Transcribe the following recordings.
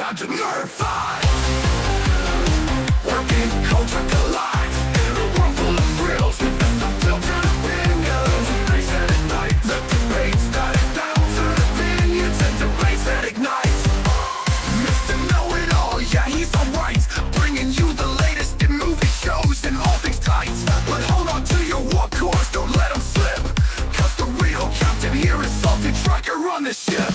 time to nerd fight. Working culture collide in a world full of thrills. With the filter opinions, race that ignite. The debates that bounce opinions and debates that ignite. Mr. Know-It-All, yeah, he's alright. Bringing you the latest in movie shows and all things tight. But hold on to your war course, don't let him slip. Cause the real captain here is SaltyTrekker on the ship.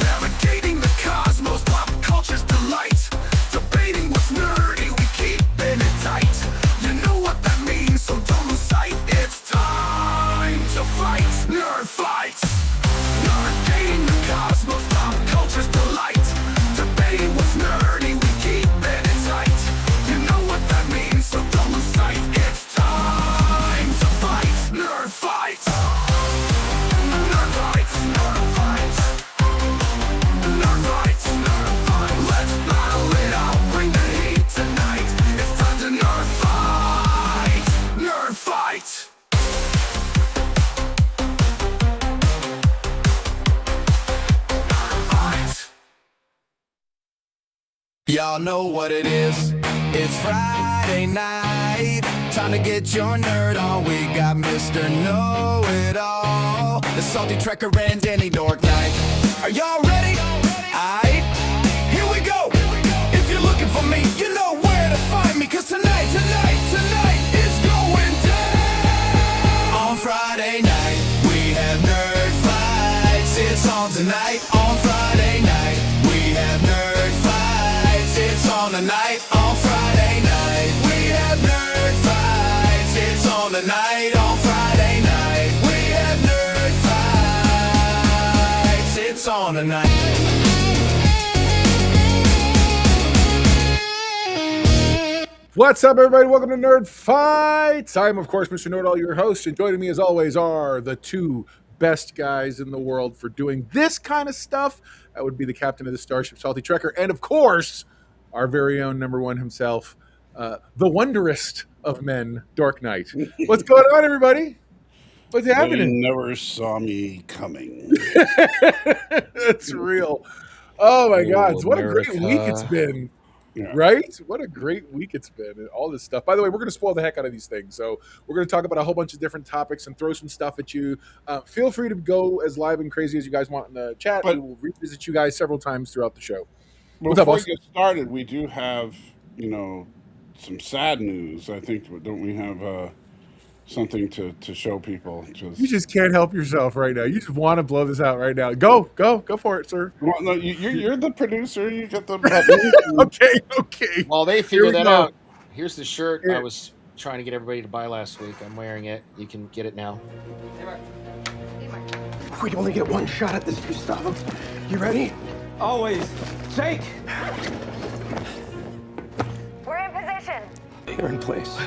Navigating the cosmos, pop culture's delight. Debating what's nerdy, we keeping it tight. You know what that means, so don't lose sight. It's time to fight, nerd fights. Navigating the cosmos, pop culture's delight. Debating what's nerdy, we keeping it tight. You know what that means, so don't lose sight. It's time to fight, nerd fights. Nerd fights, nerd fights. Nerd fights, nerd fights. Let's battle it out, bring the heat tonight. It's time to nerd fight. Nerd fight. Nerd fight. Y'all know what it is. It's Friday night. Time to get your nerd on. We got Mr. Know-It-All, the SaltyTrekker and Danny The Dork Knight. Are y'all ready? Aight, here we go. If you're looking for me, you know where to find me. Cause tonight is going down. On Friday night, we have nerd fights. It's on tonight. On Friday night, we have nerd fights. It's on tonight. On Friday night, we have nerd fights. It's on tonight. On Friday night, we have nerd fights. It's on tonight. What's up, everybody? Welcome to Nerd Fights. I'm, of course, Mr. Know-It-All, your host, and joining me, as always, are the two best guys in the world for doing this kind of stuff. That would be the captain of the starship, SaltyTrekker, and, of course, our very own number one himself, the wonderest of men, Dork Knight. What's going on, everybody? What's They happening? never saw me coming. That's real. Oh, my God. Oh, What a great America. week it's been. Yeah. Right? What a great week it's been, and all this stuff. By the way, we're going to spoil the heck out of these things. So we're going to talk about a whole bunch of different topics and throw some stuff at you. Feel free to go as live and crazy as you guys want in the chat. But- We will revisit you guys several times throughout the show. What's up, Before we Austin? get started, we do have, some sad news. I think, don't we have something to show people? You just can't help yourself right now. You just want to blow this out right now. Go for it, sir. Well, no, you're the producer. You get the button. Okay. While they Here figure we that go. out, here's the shirt Here. I was trying to get everybody to buy last week. I'm wearing it. You can get it now. We only get one shot at this, Gustavo. You ready? Always. Jake! We're in position. You're in place.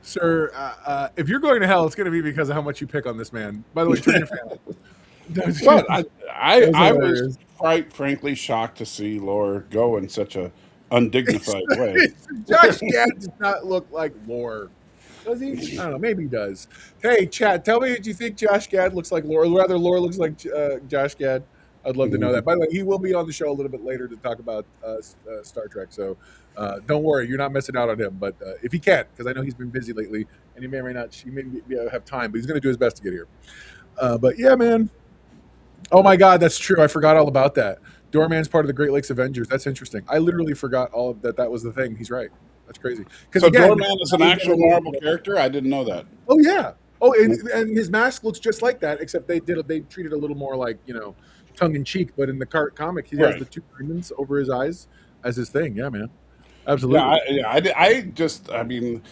Sir, if you're going to hell, it's going to be because of how much you pick on this man. By the way, turn your fan off. But I That's was hilarious. quite frankly shocked to see Laura go in such a undignified way. Josh Gad does not look like Lore. Does he? I don't know. Maybe he does. Hey, chat, tell me, did you think Josh Gad looks like Lore? Or rather, Lore looks like Josh Gad. I'd love to know that. By the way, he will be on the show a little bit later to talk about Star Trek. So don't worry, you're not missing out on him. But if he can, because I know he's been busy lately, and he may or may not have time, but he's going to do his best to get here. But yeah, man. Oh my God, that's true. I forgot all about that. Doorman's part of the Great Lakes Avengers. That's interesting. I literally forgot all of that. That was the thing. He's right. That's crazy. So Doorman is an actual Marvel character? I didn't know that. Oh yeah. Oh, and his mask looks just like that, except they treated it a little more like, tongue in cheek. But in the comic, he has the two diamonds over his eyes as his thing. Yeah, man. Absolutely. Yeah, I mean,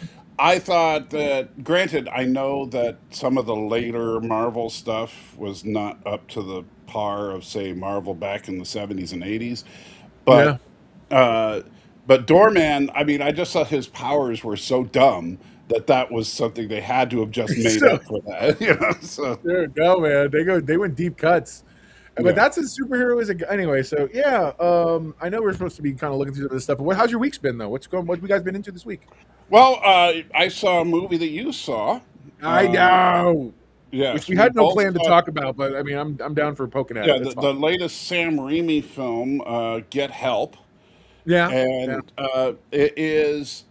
I thought that, granted, I know that some of the later Marvel stuff was not up to the par of, say, Marvel back in the 70s and 80s, but Yeah. uh, but Doorman, I mean, I just thought his powers were so dumb that that was something they had to have just made So up for that, you know. So there you go, man. They went deep cuts. But yeah. that's a superhero is a anyway. So yeah, I know we're supposed to be kind of looking through some of this stuff. But how's your week's been though? What's going? What have you guys been into this week? Well, I saw a movie that you saw. I Uh, know, which yes, we we had no both plan to saw. talk about, but I mean, I'm down for poking at Yeah, it. It's fine. the latest Sam Raimi film, Get Help, Yeah, yeah. and it is.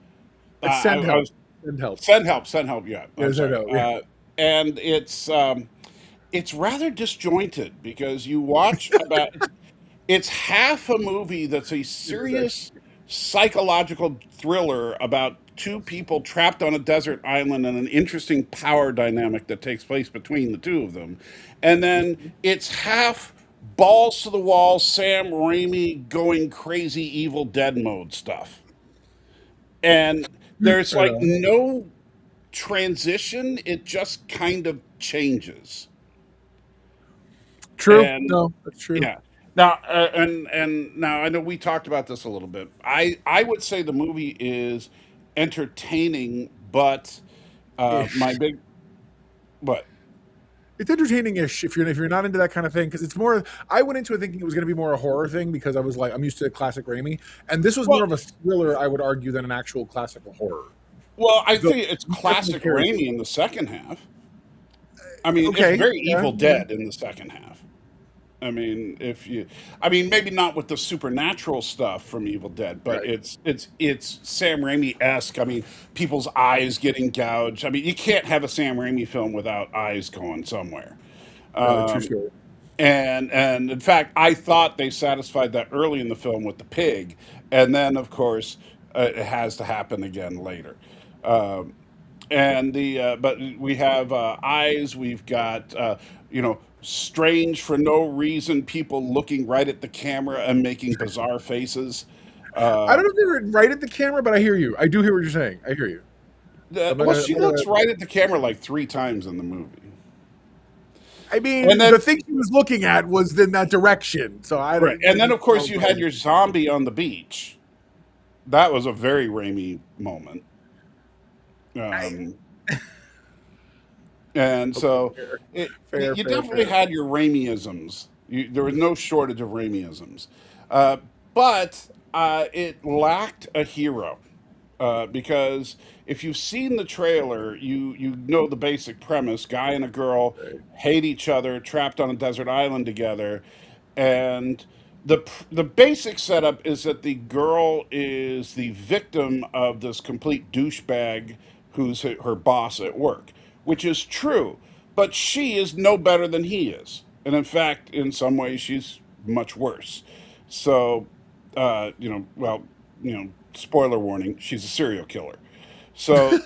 It's send I help. was Send help. Send Help. Yeah, Yeah, I'm send sorry. help. Yeah. And it's rather disjointed because you watch about. It's half a movie that's a It is actually. serious psychological thriller about two people trapped on a desert island and an interesting power dynamic that takes place between the two of them. And then it's half balls to the wall Sam Raimi going crazy Evil Dead mode stuff. And there's Right like on. no transition, it just kind of changes. True. And No, that's true. yeah. Now, and now I know we talked about this a little bit. I would say the movie is entertaining, but my Ish. big what? It's entertaining-ish if you're not into that kind of thing because it's more. I went into it thinking it was going to be more a horror thing because I was like I'm used to classic Raimi, and this was more Well, of a thriller. I would argue than an actual classical horror. well, I So think it's you definitely classic carried it. Raimi in the second half. I mean, it's Okay. very Yeah. Evil Yeah. Dead in the second half. I mean, I mean, maybe not with the supernatural stuff from Evil Dead, but Right. it's Sam Raimi esque. I mean, people's eyes getting gouged. I mean, you can't have a Sam Raimi film without eyes going somewhere. No, true Um, story. and in fact, I thought they satisfied that early in the film with the pig, and then of course it has to happen again later. Um, and the but we have eyes. We've got strange for no reason people looking right at the camera and making bizarre faces. I Uh, don't know if they were right at the camera, but I hear you. I do hear what you're saying. I hear you. I'm well, gonna. I'm she gonna looks right at the camera like three times in the movie, I and mean, then the thing she was looking at was in that direction. So I right, don't. and then Maybe of course sounds you had like your zombie on the beach. That was a very Raimi moment. I, Um, and okay, so fair, fair, you fair, definitely fair. had your Raimiisms. There was no shortage of Raimiisms. But it lacked a hero. Because if you've seen the trailer, you know the basic premise: guy and a girl Right. hate each other, trapped on a desert island together, and the basic setup is that the girl is the victim of this complete douchebag who's her boss at work, which is true, but she is no better than he is, and in fact, in some ways, she's much worse. So, well, spoiler warning, she's a serial killer. So,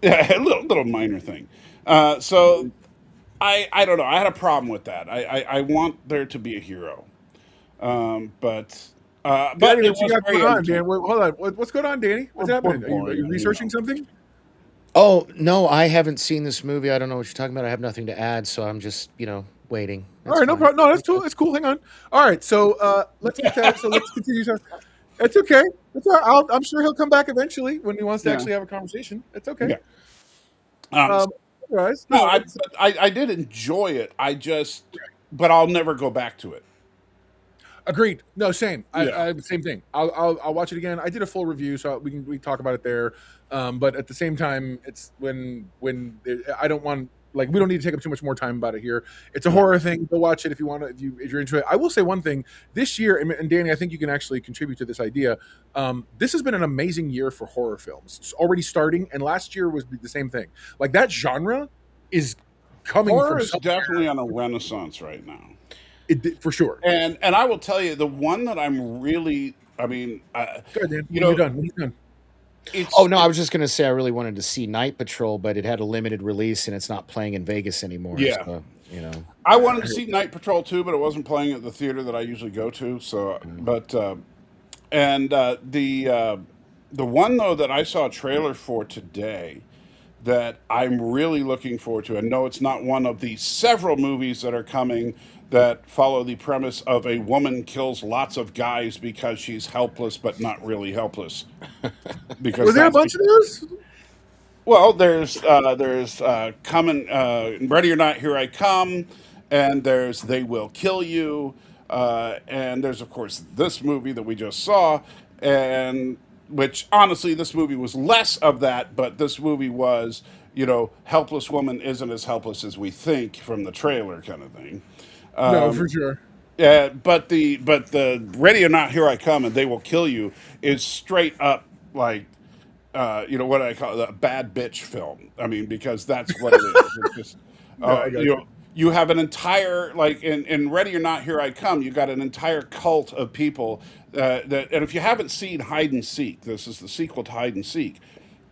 yeah, a little minor thing. So I don't know. I had a problem with that. I want there to be a hero, but Danny, it what you was got very going on, Dan? entertaining. Hold on. What's going on, Danny? What's We're happening? Are boring, you researching something? Oh no, I haven't seen this movie. I don't know what you're talking about. I have nothing to add, so I'm just waiting. All That's right, no fine. problem. No, that's Thank cool. you. That's cool. Hang on. All right, so let's continue. So it's okay. It's all right. I'm sure he'll come back eventually when he wants to Yeah, actually have a conversation. It's okay. yeah. Um, Um, otherwise, no, no, it's I did enjoy it. But I'll never go back to it. agreed. No, same. Yeah. I same thing. I'll watch it again. I did a full review, so we can talk about it there. But at the same time, it's I don't want like we don't need to take up too much more time about it here. It's a No. horror thing. Go watch it if you want to. If you're into it, I will say one thing. This year, and Danny, I think you can actually contribute to this idea. This has been an amazing year for horror films. It's already starting, and last year was the same thing. Like that genre is coming Horror from is somewhere definitely on a renaissance right now. for sure. And I will tell you, the one that I'm really, I mean, Good, Dan. you When you're know, done, when you're done. Oh it's no, I was just gonna say I really wanted to see Night Patrol, but it had a limited release and it's not playing in Vegas anymore. yeah. So I wanted to see Night Patrol too, but it wasn't playing at the theater that I usually go to. So, but and The one though that I saw a trailer for today that I'm really looking forward to, and no, it's not one of the several movies that are coming that follow the premise of a woman kills lots of guys because she's helpless but not really helpless. Were Because there a that's bunch of those? well, there's coming, ready or not, here I come, and there's they will kill you, and there's of course this movie that we just saw, and which honestly this movie was less of that, but this movie was, helpless woman isn't as helpless as we think from the trailer kind of thing. No, for sure. Yeah, but the ready or not, here I come, and they will kill you is straight up like what I call it, a bad bitch film. I mean, because that's what it is. It's just, No, I got you. you have an entire like in Ready or Not, Here I Come. You got an entire cult of people that, and if you haven't seen Hide and Seek, this is the sequel to Hide and Seek.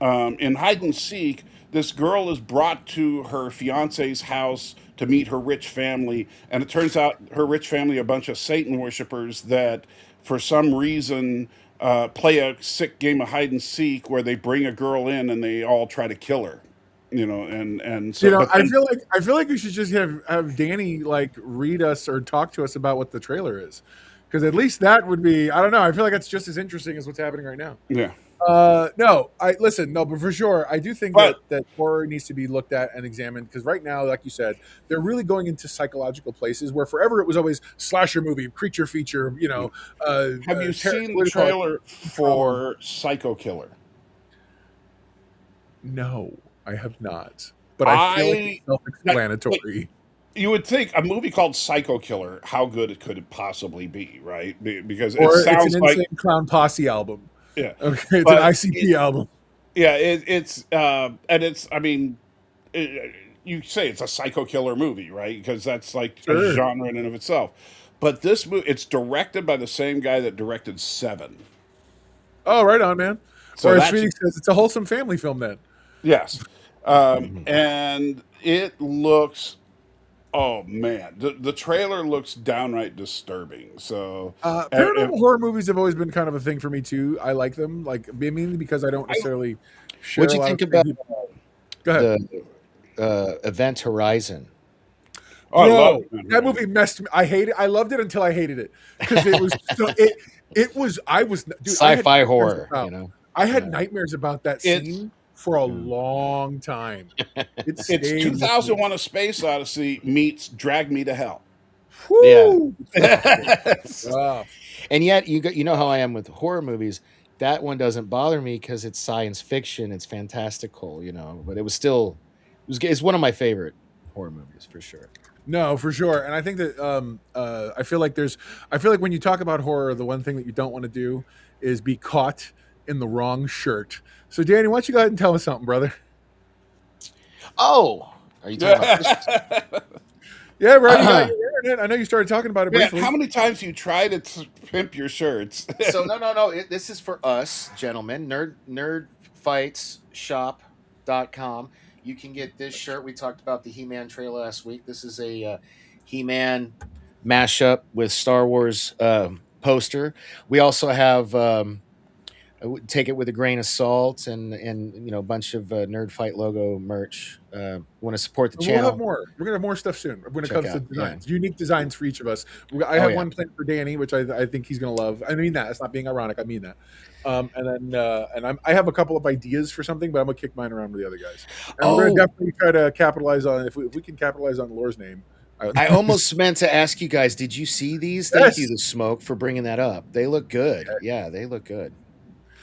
In Hide and Seek, this girl is brought to her fiance's house to meet her rich family, and it turns out her rich family are a bunch of Satan worshippers that, for some reason, play a sick game of hide and seek where they bring a girl in and they all try to kill her. And so, but then I feel like we should just have Danny like read us or talk to us about what the trailer is, because at least that would be, I don't know. I feel like that's just as interesting as what's happening right now. yeah, No, but for sure, I do think but that horror needs to be looked at and examined, because right now, like you said, they're really going into psychological places where forever it was always slasher movie, creature feature, have you seen the political trailer problem. for Psycho Killer? No, I have not, but I feel like it's self-explanatory. You would think a movie called Psycho Killer, how good it could it possibly be, right? Because it Or it's sounds an like, Insane Clown Posse album. yeah, Okay, it's an but ICP album. yeah, and it's, I mean, you say it's a psycho killer movie, right? Because that's like a Sure. genre in and of itself. But this movie, it's directed by the same guy that directed Seven. Oh, right on, man. So Or as that's Sweetie says, it's a wholesome family film then. yes, and it looks. Oh man, the trailer looks downright disturbing. So, Paranormal horror movies have always been kind of a thing for me too. I like them, like mainly because I don't necessarily share What'd a you lot think of about crazy. Go ahead. the Event Horizon? oh, I love Bro, that movie messed me. I hated. I loved it until I hated it because it was so. It was. I was. Dude, Sci-fi horror, I had Yeah. nightmares about that It's scene for a long time. It it's stayed with me. 2001: A Space Odyssey meets Drag Me to Hell. Woo! Yes. Ah, And yet, you know how I am with horror movies. That one doesn't bother me because it's science fiction, it's fantastical, But it's one of my favorite horror movies for sure. no, for sure. And I think that I feel like when you talk about horror, the one thing that you don't want to do is be caught in the wrong shirt. So, Danny, why don't you go ahead and tell us something, brother? Oh, are you talking about this? Yeah, bro, you got your internet. I know you started talking about it Man, briefly. how many times you try to pimp your shirts? So no. This is for us, gentlemen. NERDFIGHTSshop.com. You can get this shirt. We talked about the He-Man trailer last week. This is a He-Man mashup with Star Wars poster. We also have I would take it with a grain of salt and a bunch of Nerd Fight logo merch. Want to support the And we'll have channel? more. We're gonna have more stuff soon when it Check comes to out, designs, unique designs for each of us. I Oh have yeah. one planned for Danny, which I think he's gonna love. I mean that. It's not being ironic. I mean that. I have a couple of ideas for something, but I'm gonna kick mine around with the other guys. And we're Oh, gonna definitely try to capitalize on if we can capitalize on Lore's name. I almost meant to ask you guys, did you see these? Thank you, The Smoke, for bringing that up. They look good. Yeah, they look good.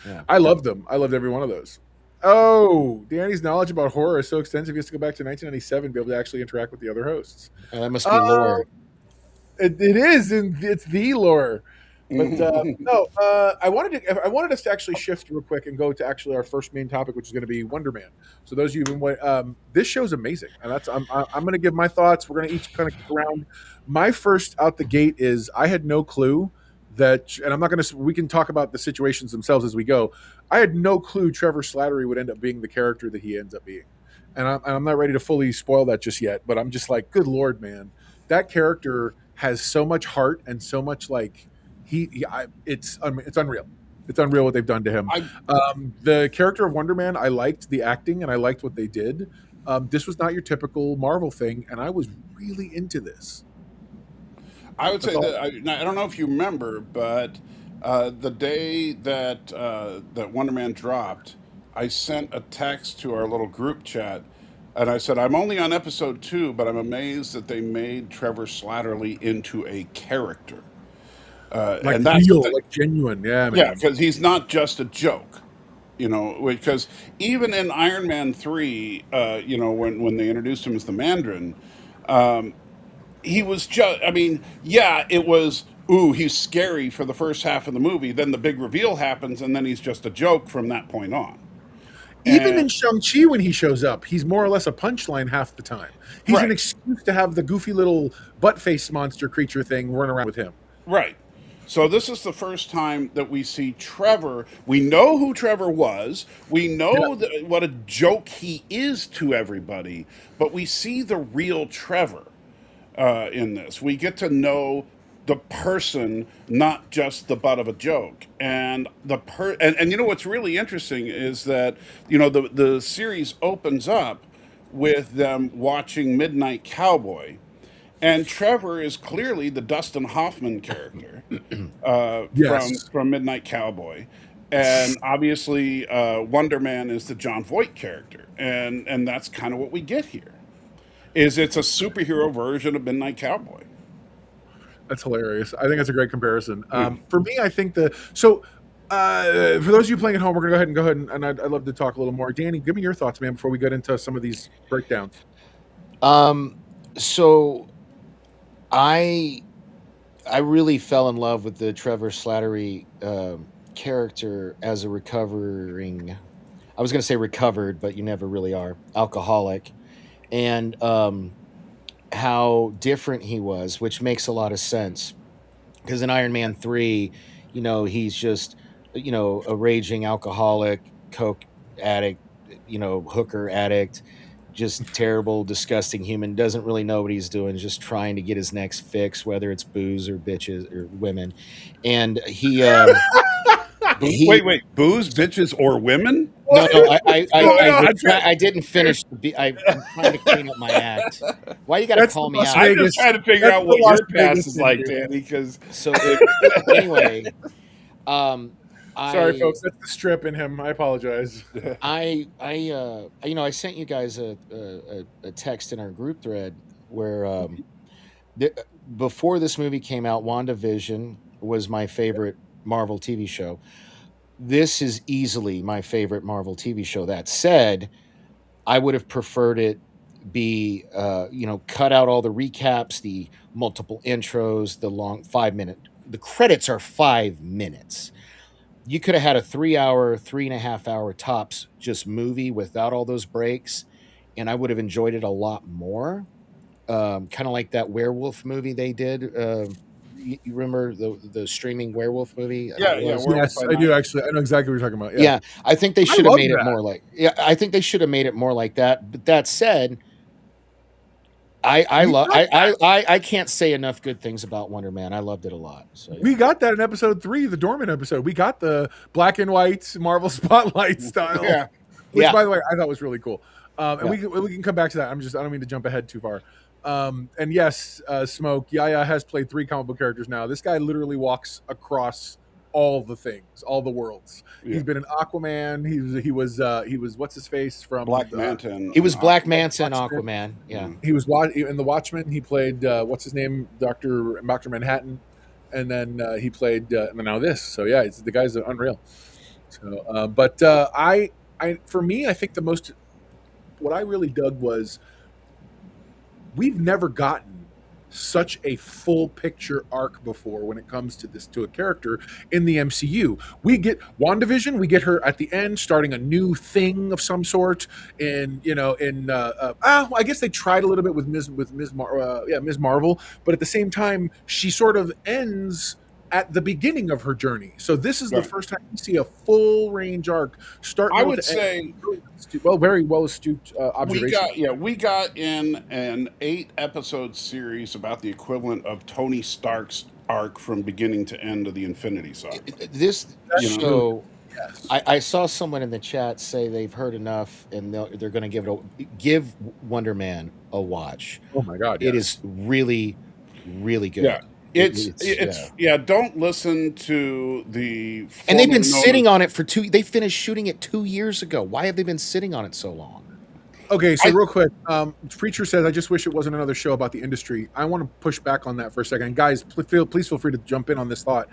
Yeah. I loved them. I loved every one of those. Oh, Danny's knowledge about horror is so extensive. He has to go back to 1997 to be able to actually interact with the other hosts. That must be lore. It is, and it's the lore. But no, I wanted us to actually shift real quick and go to actually our first main topic, which is going to be Wonder Man. So those of you who've been, this show's amazing, and I'm going to give my thoughts. We're going to each kind of kick around. My first out the gate is I had no clue that, and I'm not going to. We can talk about the situations themselves as we go. I had no clue Trevor Slattery would end up being the character that he ends up being, and I'm not ready to fully spoil that just yet. But I'm just like, good Lord, man, that character has so much heart and so much like. It's unreal. It's unreal what they've done to him. I The character of Wonder Man, I liked the acting and I liked what they did. This was not your typical Marvel thing, and I was really into this. would That's say all. that I don't know if you remember, but the day that that Wonder Man dropped, I sent a text to our little group chat, and I said I'm only on episode 2, but I'm amazed that they made Trevor Slattery into a character, Like and that's the real, thing. like genuine. Yeah, Yeah, man. because he's not just a joke. Because even in Iron Man 3, when they introduced him as the Mandarin, he was just, I mean, yeah, it was, ooh, he's scary for the first half of the movie. Then the big reveal happens, and then he's just a joke from that point on. Even And in Shang-Chi, when he shows up, he's more or less a punchline half the time. He's an right, excuse to have the goofy little butt face monster creature thing run around with him. right. So this is the first time that we see Trevor. We know who Trevor was. We Yeah. know what a joke he is to everybody, but we see the real Trevor in this. We get to know the person, not just the butt of a joke. And and you know what's really interesting is that the series opens up with them watching Midnight Cowboy, and Trevor is clearly the Dustin Hoffman character Yes. from Midnight Cowboy. And obviously, Wonder Man is the John Voight character, and that's kind of what we get here. Is it's a superhero version of Midnight Cowboy. That's hilarious. I think that's a great comparison. For me, I think for those of you playing at home, we're gonna go ahead and I'd love to talk a little more. Danny, give me your thoughts, man, before we get into some of these breakdowns. So I really fell in love with the Trevor Slattery character as a recovering. I was going to say recovered, but you never really are alcoholic, and how different he was, which makes a lot of sense because in Iron Man 3, he's just a raging alcoholic, coke addict, hooker addict, just terrible, disgusting human, doesn't really know what he's doing, just trying to get his next fix, whether it's booze or bitches or women. And he Wait, booze, bitches, or women? no, No, I'm I didn't finish I'm trying to clean up my act. Why you got to That's call the me Las out? I'm Vegas. just trying to figure That's out the what Las your past Vegas is like, syndrome. Danny. Because So anyway, um, Sorry, I folks. That's the strip in him. I apologize. I sent you guys a text in our group thread where th- before this movie came out, WandaVision was my favorite Marvel TV show. This is easily my favorite Marvel TV show. That said, I would have preferred it be cut out all the recaps, the multiple intros, the long 5 minute. The credits are 5 minutes. You could have had a 3 hour, 3.5 hour tops just movie without all those breaks, and I would have enjoyed it a lot more. Kind of like that werewolf movie they did. You remember the streaming werewolf movie? I think yeah, it yeah, was. Werewolf Yes, by I do Night. actually. I know exactly what you're talking about. Yeah. Yeah, I think they I should have love made it that. more like. Yeah, I think they should have made it more like that. But that said, I We love got I can't say enough good things about Wonder Man. I loved it a lot. So yeah. We got that in episode 3, the Dormant episode. We got the black and white Marvel Spotlight style, Yeah, which, Yeah. by the way, I thought was really cool. And Yeah. we can come back to that. I don't mean to jump ahead too far. And yes, Smoke Yaya has played 3 comic book characters now. This guy literally walks across all the things, all the worlds. yeah. He's been an Aquaman. He was what's his face from Black Manta. He was Black Aquaman. Manta and Watchmen. Aquaman. Yeah. He was in the Watchmen. He played what's his name, Doctor Manhattan, and then he played now this. So yeah, the guy's unreal. So, for me, I think what I really dug was we've never gotten such a full picture arc before when it comes to a character in the MCU. We get WandaVision, we get her at the end starting a new thing of some sort, and I guess they tried a little bit with Ms. Marvel, but at the same time she sort of ends at the beginning of her journey. So this is the Right. first time we see a full range arc, start, I middle would to end. say Well, very well astute we observation. got we got in an 8 episode series about the equivalent of Tony Stark's arc from beginning to end of the Infinity Saga. This You know, Really, show, yes. I saw someone in the chat say they've heard enough and they're going to give Wonder Man a watch. Oh my God, It yes. is really, really yeah. good. It's yeah. Don't listen to the And they've been formerly known sitting as on it for they finished shooting it 2 years ago. Why have they been sitting on it so long? Okay, so I, real quick, Preacher says, "I just wish it wasn't another show about the industry." I want to push back on that for a second, guys. Please feel free to jump in on this thought.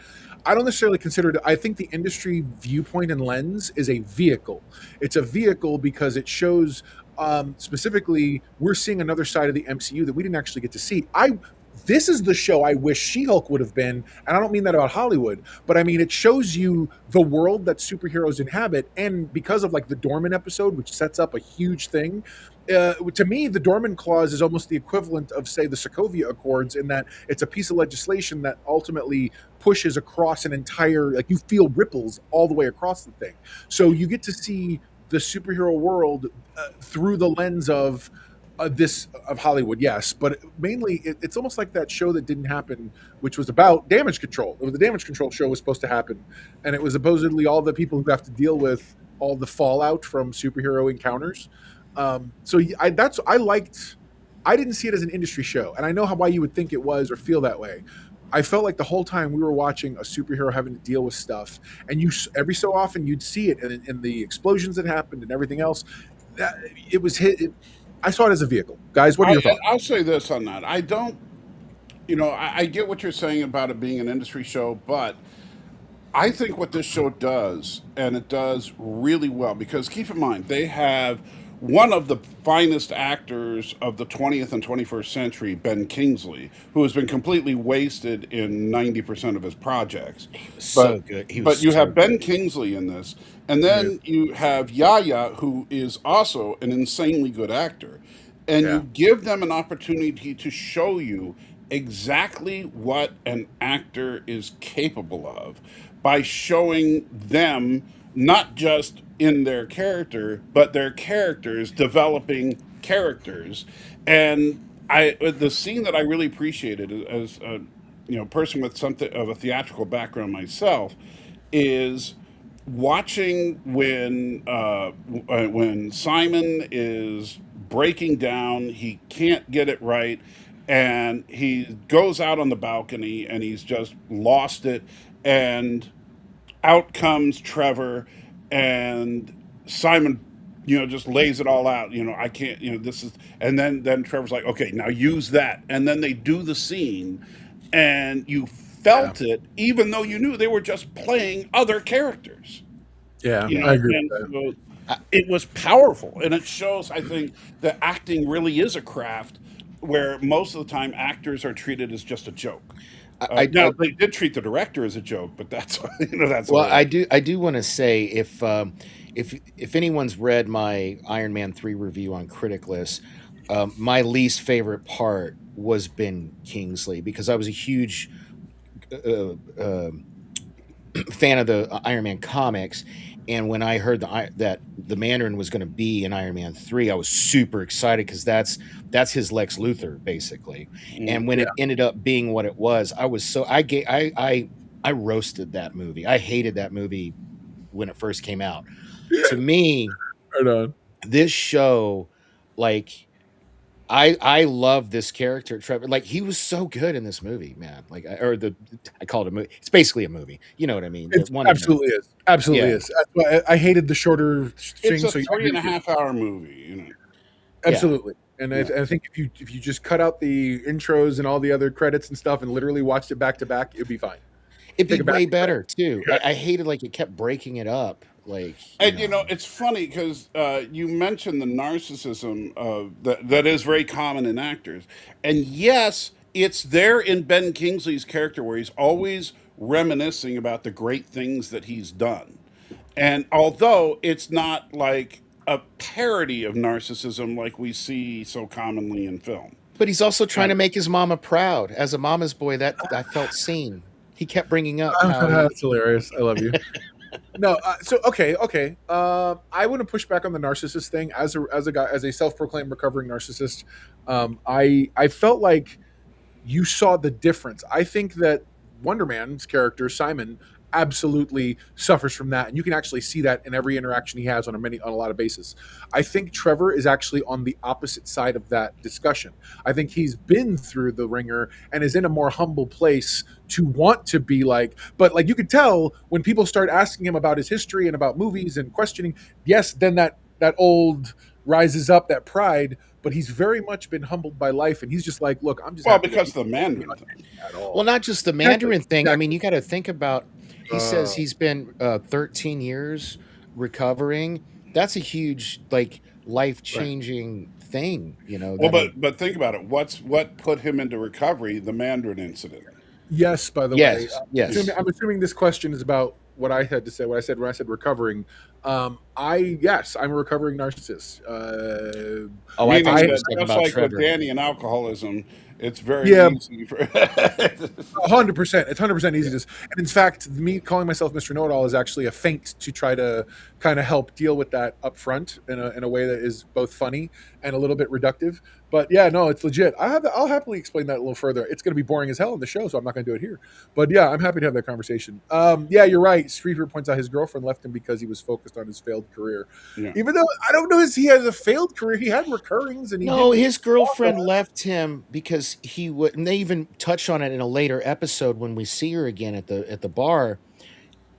I don't necessarily consider it. I think the industry viewpoint and lens is a vehicle. It's a vehicle because it shows specifically we're seeing another side of the MCU that we didn't actually get to see. This is the show I wish She-Hulk would have been, and I don't mean that about Hollywood, but I mean it shows you the world that superheroes inhabit, and because of like the Dorman episode, which sets up a huge thing. To me, the Dorman Clause is almost the equivalent of, say, the Sokovia Accords, in that it's a piece of legislation that ultimately pushes across an entire, like you feel ripples all the way across the thing. So you get to see the superhero world through the lens of this of Hollywood, yes, but mainly it's almost like that show that didn't happen, which was about damage control. It was the damage control show was supposed to happen, and it was supposedly all the people who have to deal with all the fallout from superhero encounters. So I liked. I didn't see it as an industry show, and I know why you would think it was or feel that way. I felt like the whole time we were watching a superhero having to deal with stuff, and every so often you'd see it in the explosions that happened and everything else. It was hit. I saw it as a vehicle. Guys, what are your thoughts? I'll say this on that. I don't, I get what you're saying about it being an industry show, but I think what this show does, and it does really well, because keep in mind, they have one of the finest actors of the 20th and 21st century, Ben Kingsley, who has been completely wasted in 90% of his projects. So But good. He but was you so have Ben good. Kingsley in this, and Yeah. then you have Yaya, who is also an insanely good actor, and Yeah. you give them an opportunity to show you exactly what an actor is capable of by showing them not just in their character, but their characters developing characters. And the scene that I really appreciated as a person with something of a theatrical background myself is watching when Simon is breaking down, he can't get it right, and he goes out on the balcony and he's just lost it, and out comes Trevor, and Simon, just lays it all out. I can't, this is, and then Trevor's like, okay, now use that, and then they do the scene, and you Yeah. felt it, even though you knew they were just playing other characters. Yeah. Yeah. I agree And with that. so it was powerful, and it shows, I think, that acting really is a craft, where most of the time actors are treated as just a joke. Now I they did treat the director as a joke, but that's that's a Well, whole. I do want to say if anyone's read my Iron Man 3 review on Critic List, my least favorite part was Ben Kingsley, because I was a huge uh, uh, fan of the Iron Man comics, and when I heard that the Mandarin was going to be in Iron Man 3, I was super excited, because that's his Lex Luthor basically. And when Yeah. it ended up being what it was, I was so I roasted that movie. I hated that movie when it first came out. To me, Right on. this show, like, I love this character, Trevor. Like, he was so good in this movie, man. Like, I call it a movie. It's basically a movie. You know what I mean? It One of them. absolutely is. Absolutely Yeah, is. That's why I hated the shorter It's string. a So I three agree and a with you. half hour movie. yeah. Absolutely. And Yeah. I think if you just cut out the intros and all the other credits and stuff and literally watched it back to back, it'd be fine. It'd Take be it back. way better too. I hated, like, it kept breaking it up. Like, And it's funny because you mentioned the narcissism of that is very common in actors, and yes, it's there in Ben Kingsley's character where he's always reminiscing about the great things that he's done, and although it's not like a parody of narcissism like we see so commonly in film. but he's also trying Uh, to make his mama proud. As a mama's boy, that I felt seen. he kept bringing up how That's hilarious. I love you. No, so okay. I want to push back on the narcissist thing as a guy, as a self-proclaimed recovering narcissist. I felt like you saw the difference. I think that Wonder Man's character Simon absolutely suffers from that, and you can actually see that in every interaction he has on a lot of bases. I think Trevor is actually on the opposite side of that discussion. I think he's been through the ringer and is in a more humble place to want to be like, but like you could tell when people start asking him about his history and about movies and questioning, yes, then that old rises up, that pride, but he's very much been humbled by life, and he's just like, look, I'm just Well, happy because that of the Mandarin thing. at all. well, not just the Mandarin thing. I exactly. mean, you got to think about. He says Uh, he's been 13 years recovering. That's a huge, like, life changing thing. You know. Well, That'll. but think about it. What put him into recovery? The Mandarin incident. Yes, by the way, Yes. Yes. I'm assuming this question is about what I had to say. What I said when I said recovering. I'm a recovering narcissist. Oh, I Meaning thought you I were that talking just about like with Trevor. Danny and alcoholism, it's very yeah, easy for 100%. It's 100% easy to. And in fact, me calling myself Mr. Know-It-All is actually a feint to try to kind of help deal with that up front in a way that is both funny and a little bit reductive. But yeah, no, it's legit. I'll happily explain that a little further. It's going to be boring as hell in the show, so I'm not going to do it here. But yeah, I'm happy to have that conversation. Yeah, you're right. Streeter points out his girlfriend left him because he was focused on his failed career. yeah. Even though I don't know if he has a failed career, he had recurrings and he No, did. his girlfriend left him because he would. And they even touch on it in a later episode when we see her again at the bar.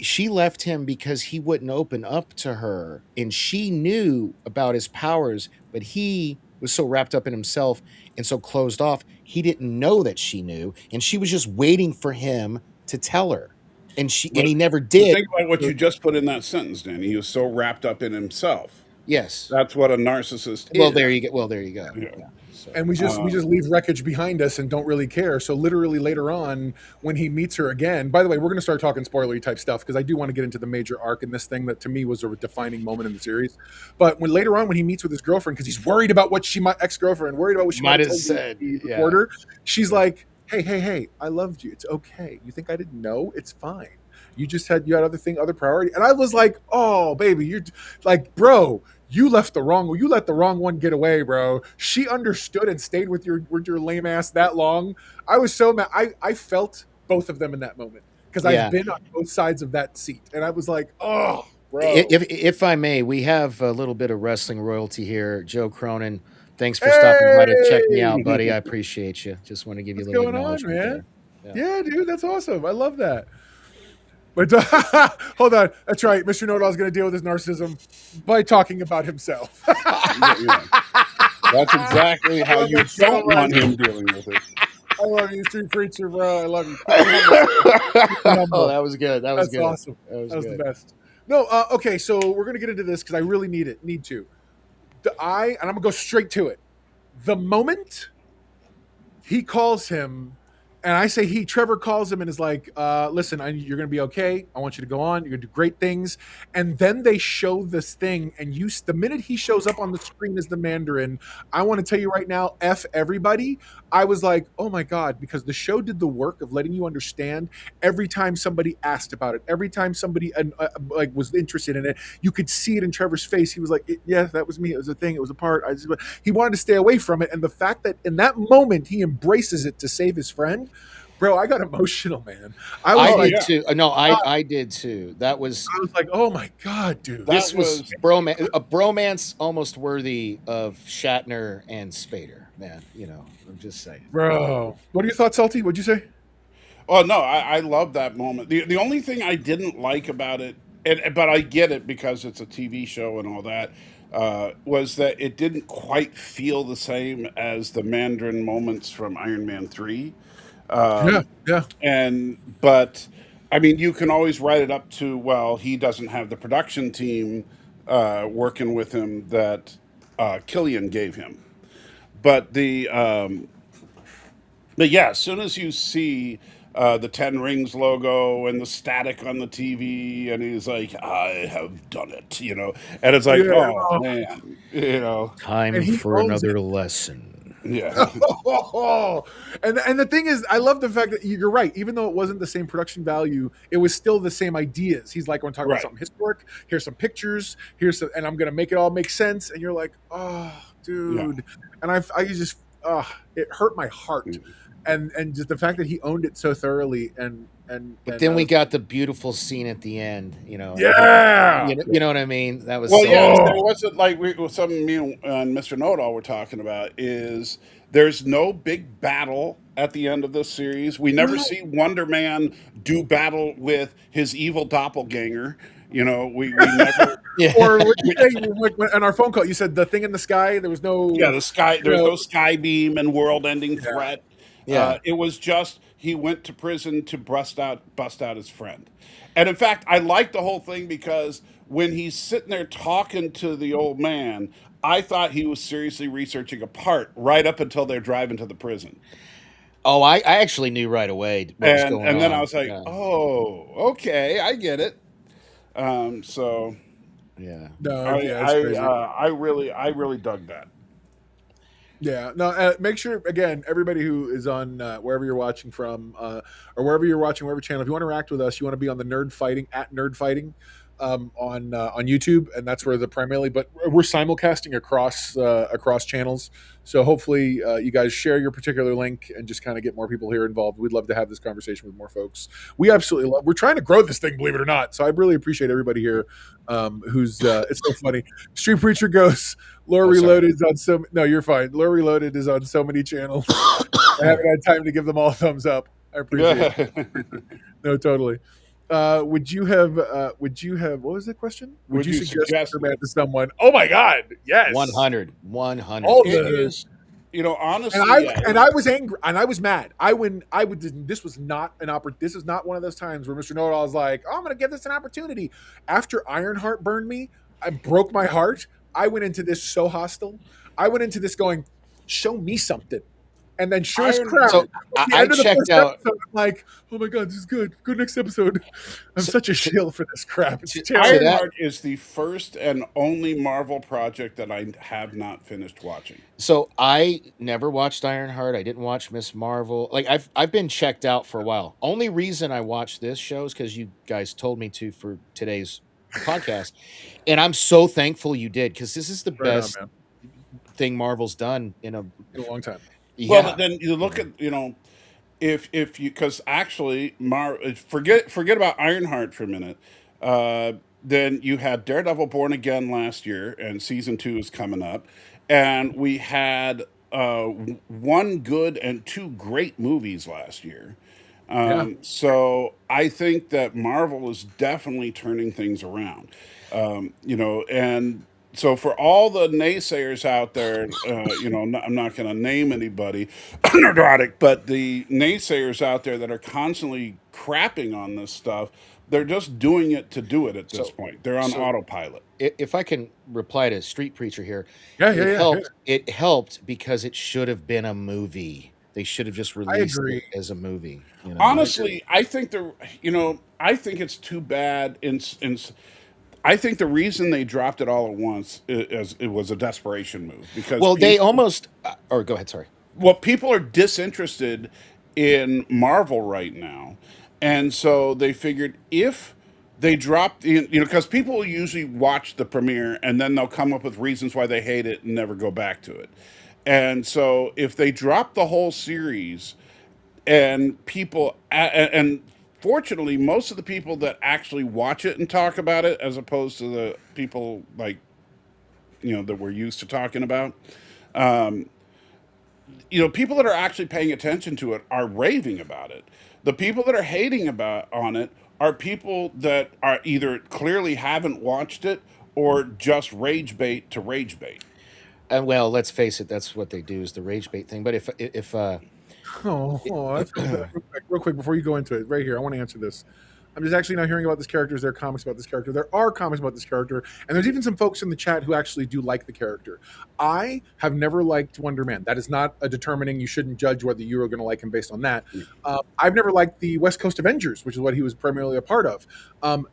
She left him because he wouldn't open up to her, and she knew about his powers, but he was so wrapped up in himself and so closed off, he didn't know that she knew, and she was just waiting for him to tell her, and But, he never but did. think about what you just put in that sentence, Danny. He was so wrapped up in himself. Yes. That's what a narcissist Well, is. there you go. Well, there you go. Yeah. Yeah. So, And we just leave wreckage behind us and don't really care. So literally later on, when he meets her again, by the way, we're going to start talking spoilery type stuff because I do want to get into the major arc in this thing that to me was a defining moment in the series. But when later on when he meets with his girlfriend, because he's worried about what she might ex-girlfriend worried about what she Might might have have told said, the yeah. reporter, she's like, hey, I loved you. It's okay. You think I didn't know? It's fine. You had other priority. And I was like, oh baby, you're like, bro, you let the wrong one get away, bro. She understood and stayed with your lame ass that long. I was so mad. I felt both of them in that moment because Yeah. I've been on both sides of that seat, and I was like, oh, bro. If I may, we have a little bit of wrestling royalty here. Joe Cronin, thanks for stopping by to check me out, buddy. I appreciate you. Just want to give you a What's little going on, acknowledgement man? there. Yeah, dude, that's awesome. I love that. But hold on, that's right. Mr. Know-It-All is going to deal with his narcissism by talking about himself. Yeah. That's exactly how you That's so don't want much. him dealing with it. I love you, Street Preacher, bro. I love you. Oh, that was good. That was That's good. awesome. That was That was good. the best. No, okay, so we're gonna get into this because I really need to. And I'm gonna go straight to it. The moment he calls him, and I say Trevor calls him and is like, listen, you're going to be okay. I want you to go on. You're going to do great things. And then they show this thing, and the minute he shows up on the screen as the Mandarin, I want to tell you right now, F everybody. I was like, oh my God, because the show did the work of letting you understand every time somebody asked about it, every time somebody like was interested in it, you could see it in Trevor's face. He was like, yeah, that was me. It was a thing. It was a part. He wanted to stay away from it. And the fact that in that moment he embraces it to save his friend, bro, I got emotional, man. I was I like, did too. No, I did too. That was I was like, oh my God, dude. this That was was- a bromance almost worthy of Shatner and Spader. Man, I'm just saying. Bro, what are your thoughts, Salty? What'd you say? Oh no, I love that moment. The only thing I didn't like about it, but I get it because it's a TV show and all that, was that it didn't quite feel the same as the Mandarin moments from Iron Man 3. Yeah. But I mean, you can always write it up to, well, he doesn't have the production team working with him that Killian gave him. But but yeah, as soon as you see the Ten Rings logo and the static on the TV, and he's like, "I have done it," and it's like, Yeah. oh man, Time And he for owns another lesson. Yeah. And the thing is, I love the fact that you're right. Even though it wasn't the same production value, it was still the same ideas. He's like, "I want to talk about Right. something historic. Here's some pictures. Here's some, and I'm gonna make it all make sense." And you're like, "Oh, Yeah. dude," and I just, it hurt my heart, and just the fact that he owned it so thoroughly, But then we got the beautiful scene at the end. You know, yeah, you know what I mean. That was Well, so. yes, there Oh. wasn't like something me and Mr. Know-It-All were talking about is there's no big battle at the end of this series. We never see Wonder Man do battle with his evil doppelganger. You know, we never. Yeah. Or what you say, like, on our phone call, you said the thing in the sky. There was no, Yeah, the sky. you There's know, no sky beam and world-ending yeah. threat. Yeah. It was just he went to prison to bust out his friend. And in fact, I like the whole thing because when he's sitting there talking to the old man, I thought he was seriously researching a part right up until they're driving to the prison. Oh, I actually knew right away what was going And then I on. was like, Yeah. oh, okay, I get it. So Yeah. No, yeah, it's crazy. I really dug that. Yeah, no. Make sure again, everybody who is on wherever you're watching from, or wherever you're watching, wherever channel. If you want to interact with us, you want to be on the Nerd Fighting at Nerd Fighting on YouTube, and that's where the primarily. But we're simulcasting across channels, so hopefully you guys share your particular link and just kind of get more people here involved. We'd love to have this conversation with more folks. We absolutely love. We're trying to grow this thing, believe it or not. So I really appreciate everybody here. Who's it's so funny. Street Preacher goes. Lore Reloaded is on so. No, you're fine. Lore Reloaded is on so many channels. I haven't had time to give them all a thumbs up. I appreciate it. No, totally. Would you have? What was the question? Would you suggest Superman to someone? Oh my God! Yes. 100. All It the. is, you know, honestly, And I was angry and I was mad. I would. This was not an opportunity. This is not one of those times where Mr. Know-It-All is like, "Oh, I'm going to give this an opportunity." After Ironheart burned me, I broke my heart. I went into this so hostile. I went into this going, "Show me something." And then, sure as crap, So at the I end of the checked first out. episode, I'm like, "Oh my God, this is good. Good next episode." I'm such a shield for this crap. It's to terrible. that- Ironheart is the first and only Marvel project that I have not finished watching. So I never watched Ironheart. I didn't watch Miss Marvel. Like I've been checked out for a while. Only reason I watched this show is because you guys told me to for today's podcast, and I'm so thankful you did because this is the Right on, best man. thing Marvel's done in a In a long time. Well, yeah. but then you look at, you know, if you, because actually forget about Ironheart for a minute. Then you had Daredevil Born Again last year, and season 2 is coming up, and we had one good and two great movies last year. Yeah. So I think that Marvel is definitely turning things around. You know, and so for all the naysayers out there, you know, I'm not going to name anybody, neurotic, but the naysayers out there that are constantly crapping on this stuff, they're just doing it to do it at this So point. They're on so autopilot. if I can reply to Street Preacher here, Yeah. it Yeah. helped. It helped because it should have been a movie. They should have just released agree. it as a movie. You know? Honestly, I think you know, I think it's too bad. I think the reason they dropped it all at once is it was a desperation move because Well, they almost. Or go ahead. Sorry. well, people are disinterested in Marvel right now, and so they figured if they dropped, you know, because people usually watch the premiere and then they'll come up with reasons why they hate it and never go back to it. And so if they drop the whole series and and fortunately most of the people that actually watch it and talk about it as opposed to the people like, you know, that we're used to talking about, you know, people that are actually paying attention to it are raving about it. The people that are hating about on it are people that are either clearly haven't watched it or just rage bait to rage bait. And well, let's face it. That's what they do is the rage bait thing. But if That's real quick before you go into it. Right here, I want to answer this. I'm just actually now hearing about this character. There are comics about this character. There are comics about this character, and there's even some folks in the chat who actually do like the character. I have never liked Wonder Man. That is not a determining. You shouldn't judge whether you are going to like him based on that. I've never liked the West Coast Avengers, which is what he was primarily a part of.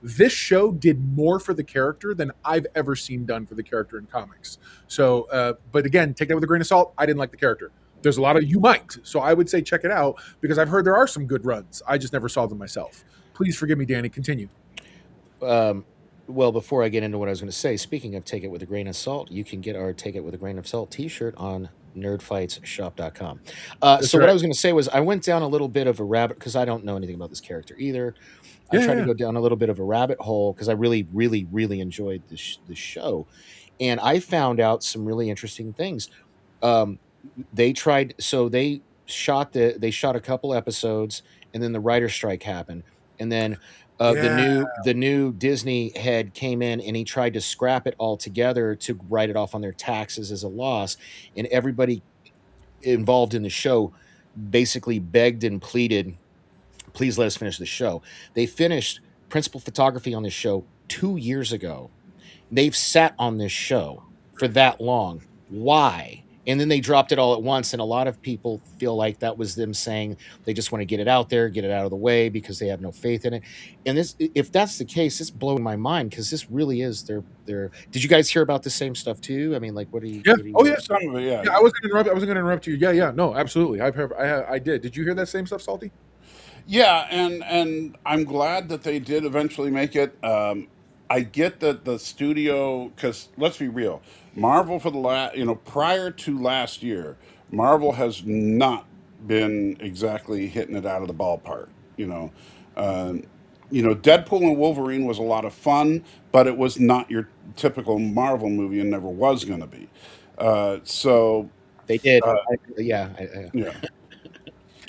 This show did more for the character than I've ever seen done for the character in comics. So, but again, take that with a grain of salt. I didn't like the character. There's a lot of you might. So I would say check it out because I've heard there are some good runs. I just never saw them myself. Please forgive me, Danny. Continue. Well, before I get into what I was going to say, speaking of Take It With a Grain of Salt, you can get our Take It With a Grain of Salt t-shirt on nerdfightshop.com. That's So what right. I was going to say was I went down a little bit of a rabbit because I don't know anything about this character either. I Yeah, tried to yeah. go down a little bit of a rabbit hole because I really, really, really enjoyed this show. And I found out some really interesting things. Um, they shot a couple episodes, and then the writer strike happened, and then Yeah. the new Disney head came in and he tried to scrap it all together to write it off on their taxes as a loss, and everybody involved in the show basically begged and pleaded, please let us finish the show. They finished principal photography on this show 2 years ago. They've sat on this show for that long. Why? And then they dropped it all at once. And a lot of people feel like that was them saying they just want to get it out there, get it out of the way because they have no faith in it. And this, if that's the case, it's blowing my mind because this really is their. Did you guys hear about the same stuff too? I mean, like, Yeah. what do you Oh yeah. Some of it, yeah. Yeah. I wasn't gonna interrupt. I wasn't gonna interrupt you. Yeah. Yeah. No. Absolutely. I did. Did you hear that same stuff, Salty? Yeah, and I'm glad that they did eventually make it. I get that the studio, because let's be real, Marvel for the last, prior to last year, Marvel has not been exactly hitting it out of the ballpark. Um, Deadpool and Wolverine was a lot of fun, but it was not your typical Marvel movie and never was going to be. So They did. uh, Yeah.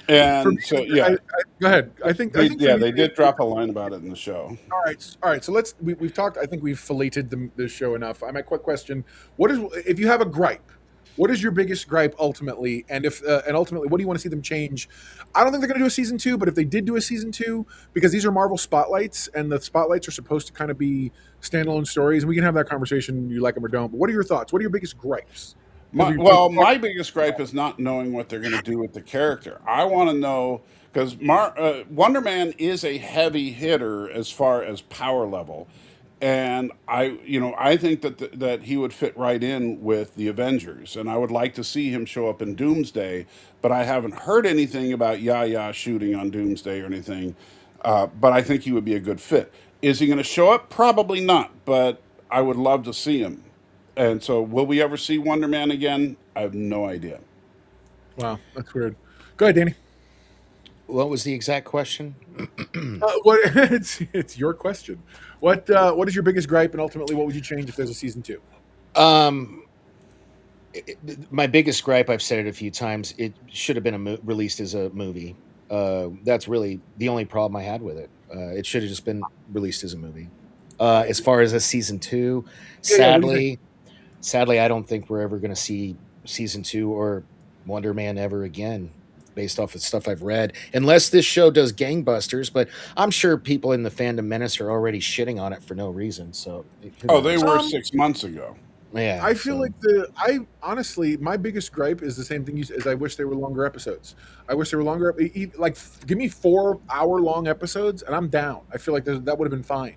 yeah, For me, and so yeah, go ahead. I think for me, they did drop a line about it in the show. all right, all right. So we've talked. I think we've filleted the show enough. My quick question: what is if you have a gripe? What is your biggest gripe ultimately? And ultimately, what do you want to see them change? I don't think they're going to do a season two, but if they did do a season two, because these are Marvel spotlights, and the spotlights are supposed to kind of be standalone stories, and we can have that conversation. You like them or don't. But what are your thoughts? What are your biggest gripes? 'Cause My biggest gripe is not knowing what they're going to do with the character. I want to know because Wonder Man is a heavy hitter as far as power level, and I think that he would fit right in with the Avengers, and I would like to see him show up in Doomsday, but I haven't heard anything about Yaya shooting on Doomsday or anything. But I think he would be a good fit. Is he going to show up? Probably not, but I would love to see him. And so, will we ever see Wonder Man again? I have no idea. wow, that's weird. Go ahead, Danny. What was the exact question? What it's your question. What is your biggest gripe, and ultimately, what would you change if there's a season two? Um, my biggest gripe, I've said it a few times, it should have been released as a movie. That's really the only problem I had with it. It should have just been released as a movie. As far as a season two, Yeah, what do you think? sadly, I don't think we're ever going to see season two or Wonder Man ever again, based off of stuff I've read, unless this show does gangbusters. But I'm sure people in the fandom menace are already shitting on it for no reason. So who Oh, they knows? were Um, 6 months ago. Yeah. I feel So like I honestly, my biggest gripe is the same thing as I wish they were longer episodes. I wish they were longer, like give me 4 hour long episodes and I'm down. I feel like that would have been fine.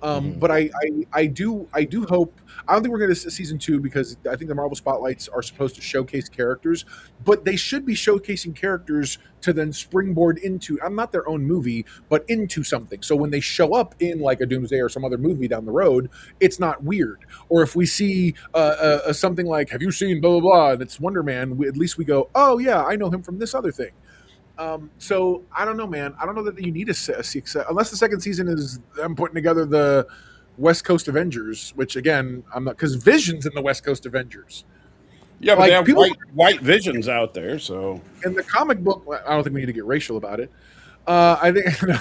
mhm. But I do hope. I don't think we're going to season two because I think the Marvel spotlights are supposed to showcase characters, but they should be showcasing characters to then springboard into. I'm not their own movie, but into something. So when they show up in like a Doomsday or some other movie down the road, it's not weird. Or if we see something like, "Have you seen blah blah blah?" and it's Wonder Man, at least we go, "Oh yeah, I know him from this other thing." So I don't know, man. I don't know that you need a six unless the second season is them putting together the West Coast Avengers, which again I'm not because Vision's in the West Coast Avengers. Yeah, but they Like have people white visions out there. So, in the comic book, I don't think we need to get racial about it. I think hey,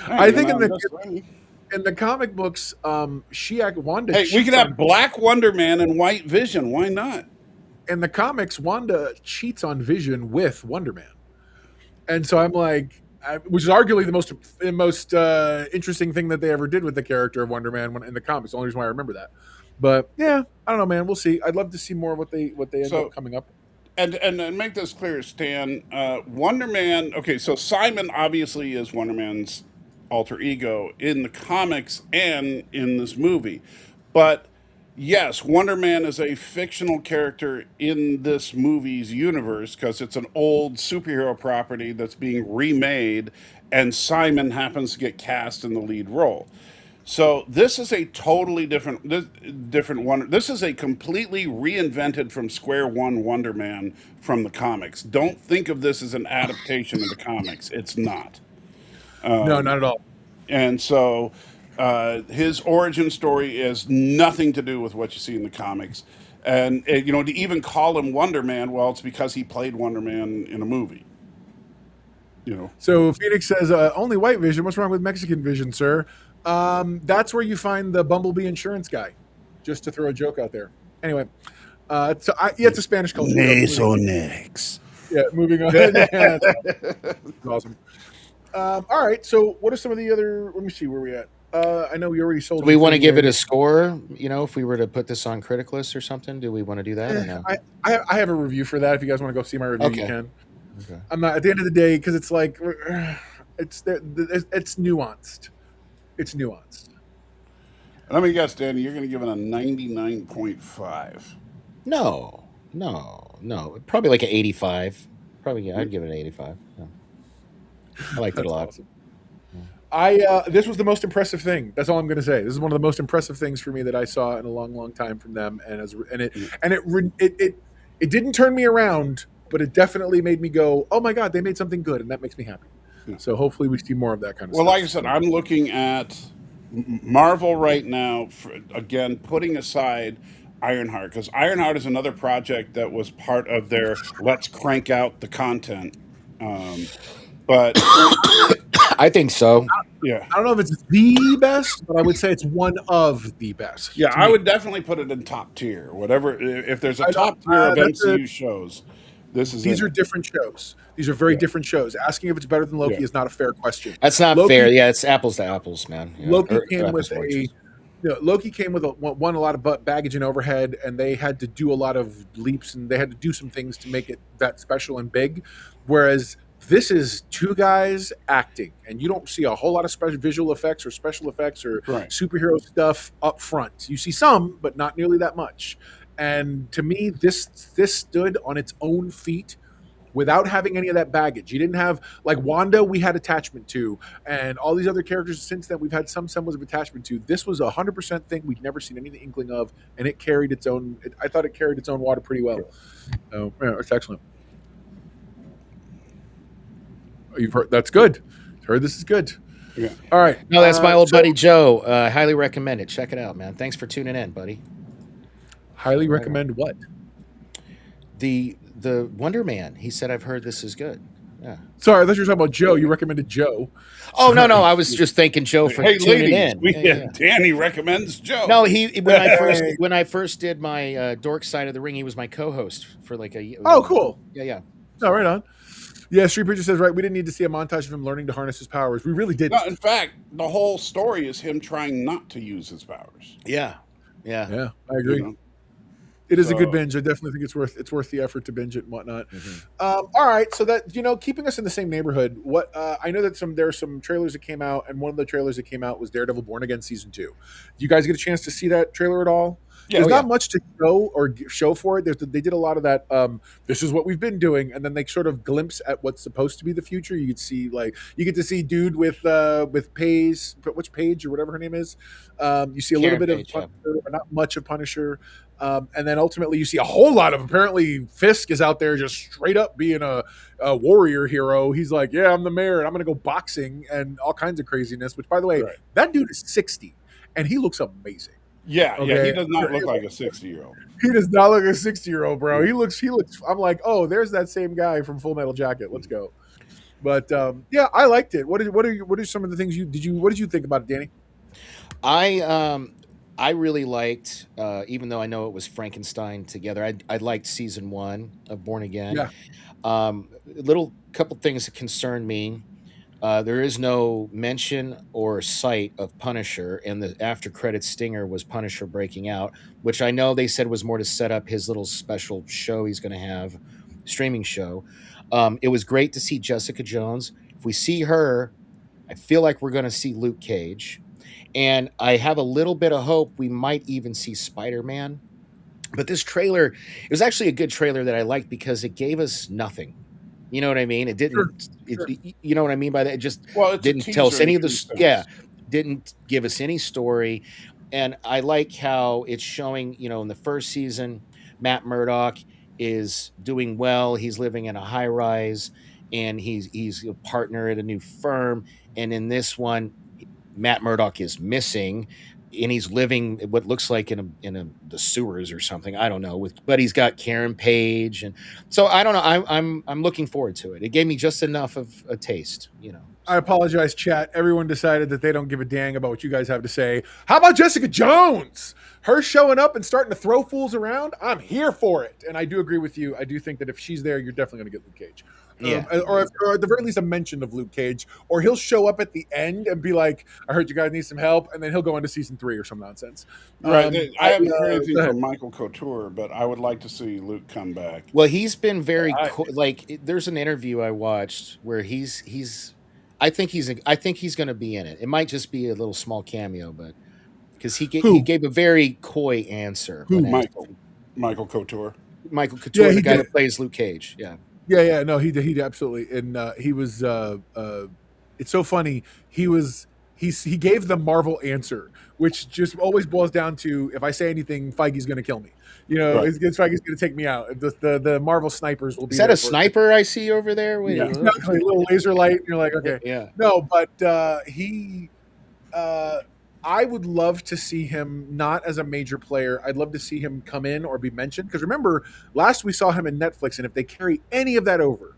I think in I'm the just saying. in the comic books, Wanda Hey, we could cheats have on Black Wonder Man and White Vision. Why not? in the comics. Wanda cheats on Vision with Wonder Man. And so I'm like, which is arguably the most interesting thing that they ever did with the character of Wonder Man in the comics. The only reason why I remember that. But yeah, I don't know, man. We'll see. I'd love to see more of what they end up So, coming up. and make this clear, Stan. Wonder Man. Okay, so Simon obviously is Wonder Man's alter ego in the comics and in this movie, but Yes, Wonder Man is a fictional character in this movie's universe because it's an old superhero property that's being remade, and Simon happens to get cast in the lead role. So this is a totally different Wonder. This is a completely reinvented from square one Wonder Man from the comics. Don't think of this as an adaptation of the comics. It's not. No, not at all. And so his origin story is nothing to do with what you see in the comics. And you know, to even call him Wonder Man, well, it's because he played Wonder Man in a movie. You know, So Phoenix says, only white vision. What's wrong with Mexican vision, sir? That's where you find the Bumblebee insurance guy, just to throw a joke out there. Anyway, it's a Spanish culture. Nasonex. Yeah, moving on. Yeah, that's awesome. All right, so what are some of the other, let me see where we at. I know we already sold. Do we want to give it a. a score? You know, if we were to put this on Criticlist or something, do we want to do that or no? I have a review for that. If you guys want to go see my review, Okay. you can. Okay. I'm not at the end of the day because it's like it's nuanced. It's nuanced. Let me guess, Danny, you're going to give it a 99.5. No. Probably like an 85. Probably, yeah, I'd give it an 85. Yeah. I liked it a That's lot. awesome. This was the most impressive thing. That's all I'm going to say. This is one of the most impressive things for me that I saw in a long, long time from them, and it didn't turn me around, but it definitely made me go, "Oh my god, they made something good," and that makes me happy. Yeah. So hopefully we see more of that kind of Well, stuff. like I said, I'm looking at Marvel right now, again, putting aside Ironheart, because Ironheart is another project that was part of their let's crank out the content. But I think so. yeah. I don't know if it's the best, but I would say it's one of the best. Yeah, to I me. would definitely put it in top tier. Whatever, if there's a I- top tier of that's MCU shows, this is These in are it. different shows. These are very Yeah. different shows. Asking if it's better than Loki Yeah. is not a fair question. That's not Loki, fair. Yeah, it's apples to apples, man. Yeah. Loki Or came apples with to oranges. Loki came with a lot of baggage and overhead, and they had to do a lot of leaps, and they had to do some things to make it that special and big. Whereas this is two guys acting, and you don't see a whole lot of special visual effects or special effects or Right. superhero stuff up front. You see some, but not nearly that much. And to me, this stood on its own feet without having any of that baggage. You didn't have, like, Wanda, we had attachment to, and all these other characters since then we've had some semblance of attachment to. This was 100% thing we'd never seen any inkling of, and it carried its own. I thought it carried its own water pretty well. So yeah, it's excellent. You've heard that's good. Heard this is good. Yeah. All right. No, that's my old so buddy Joe. Highly recommend it. Check it out, man. Thanks for tuning in, buddy. Highly recommend what? The Wonder Man. He said, "I've heard this is good." Yeah. Sorry, I thought you were talking about Joe. You recommended Joe. Oh no, I was just thanking Joe for Hey, tuning ladies, in. Danny recommends Joe. No, when I first did my Dork Side of the Ring, he was my co-host for like a. Oh, cool. Yeah. Oh, right on. Yeah, Street Preacher says, right, we didn't need to see a montage of him learning to harness his powers. We really didn't. No, in fact, the whole story is him trying not to use his powers. Yeah. Yeah, I agree. You know? It is a good So- binge. I definitely think it's worth the effort to binge it and whatnot. All right, so that keeping us in the same neighborhood. What I know that there are some trailers that came out, and one of the trailers that came out was Daredevil: Born Again season 2. Do you guys get a chance to see that trailer at all? Yeah. There's Oh, not much to show for it. They did a lot of that. This is what we've been doing, and then they sort of glimpse at what's supposed to be the future. You could see you get to see dude with Paige, which Page or whatever her name is. You see a little Karen bit Page, of Punisher, but not much of Punisher. And then ultimately you see a whole lot of, apparently Fisk is out there just straight up being a warrior hero. He's like, yeah, I'm the mayor and I'm going to go boxing and all kinds of craziness, which by the way, Right. that dude is 60 and he looks amazing. Yeah, Okay. he does not look like a 60-year-old. He does not look like a 60-year-old, bro. He looks, I'm like, oh, there's that same guy from Full Metal Jacket. Let's go. But yeah, I liked it. What are some of the things what did you think about it, Danny? I really liked, even though I know it was Frankenstein together. I liked season 1 of Born Again. Yeah. Little couple things that concern me. There is no mention or sight of Punisher, and the after credit stinger was Punisher breaking out, which I know they said was more to set up his little special show he's going to have, streaming show. It was great to see Jessica Jones. If we see her, I feel like we're going to see Luke Cage. And I have a little bit of hope we might even see Spider-Man. But this trailer, it was actually a good trailer that I liked because it gave us nothing. You know what I mean? It Sure, didn't. sure. You know what I mean by that? It just Well, it's a didn't tell us teaser in any of the. two sense. Yeah, didn't give us any story. And I like how it's showing. In the first season, Matt Murdock is doing well. He's living in a high rise, and he's a partner at a new firm. And in this one, Matt Murdock is missing, and he's living what looks like in the sewers or something. I don't know. But he's got Karen Page, and so I don't know. I'm looking forward to it. It gave me just enough of a taste. I apologize, chat. Everyone decided that they don't give a dang about what you guys have to say. How about Jessica Jones? Her showing up and starting to throw fools around? I'm here for it. And I do agree with you. I do think that if she's there, you're definitely going to get Luke Cage. Yeah. Or at the very least, a mention of Luke Cage. Or he'll show up at the end and be like, I heard you guys need some help. And then he'll go into season 3 or some nonsense. Right. I haven't heard anything from Michael Couture, but I would like to see Luke come back. Well, he's been very there's an interview I watched where he's I think he's going to be in it. It might just be a little small cameo, but because he gave a very coy answer. Who? Michael Couture. Michael Couture, Yeah, the guy did. that plays Luke Cage. Yeah. Yeah. No, he did absolutely. And he was. It's so funny. He gave the Marvel answer, which just always boils down to if I say anything, Feige's going to kill me. Right. Feige's going to take me out. The Marvel snipers will be. Is that there a sniper I see over there? Wait, Yeah. Exactly, a little laser light. And you're like, okay, Yeah. no, but he. I would love to see him not as a major player. I'd love to see him come in or be mentioned because remember, last we saw him in Netflix, and if they carry any of that over,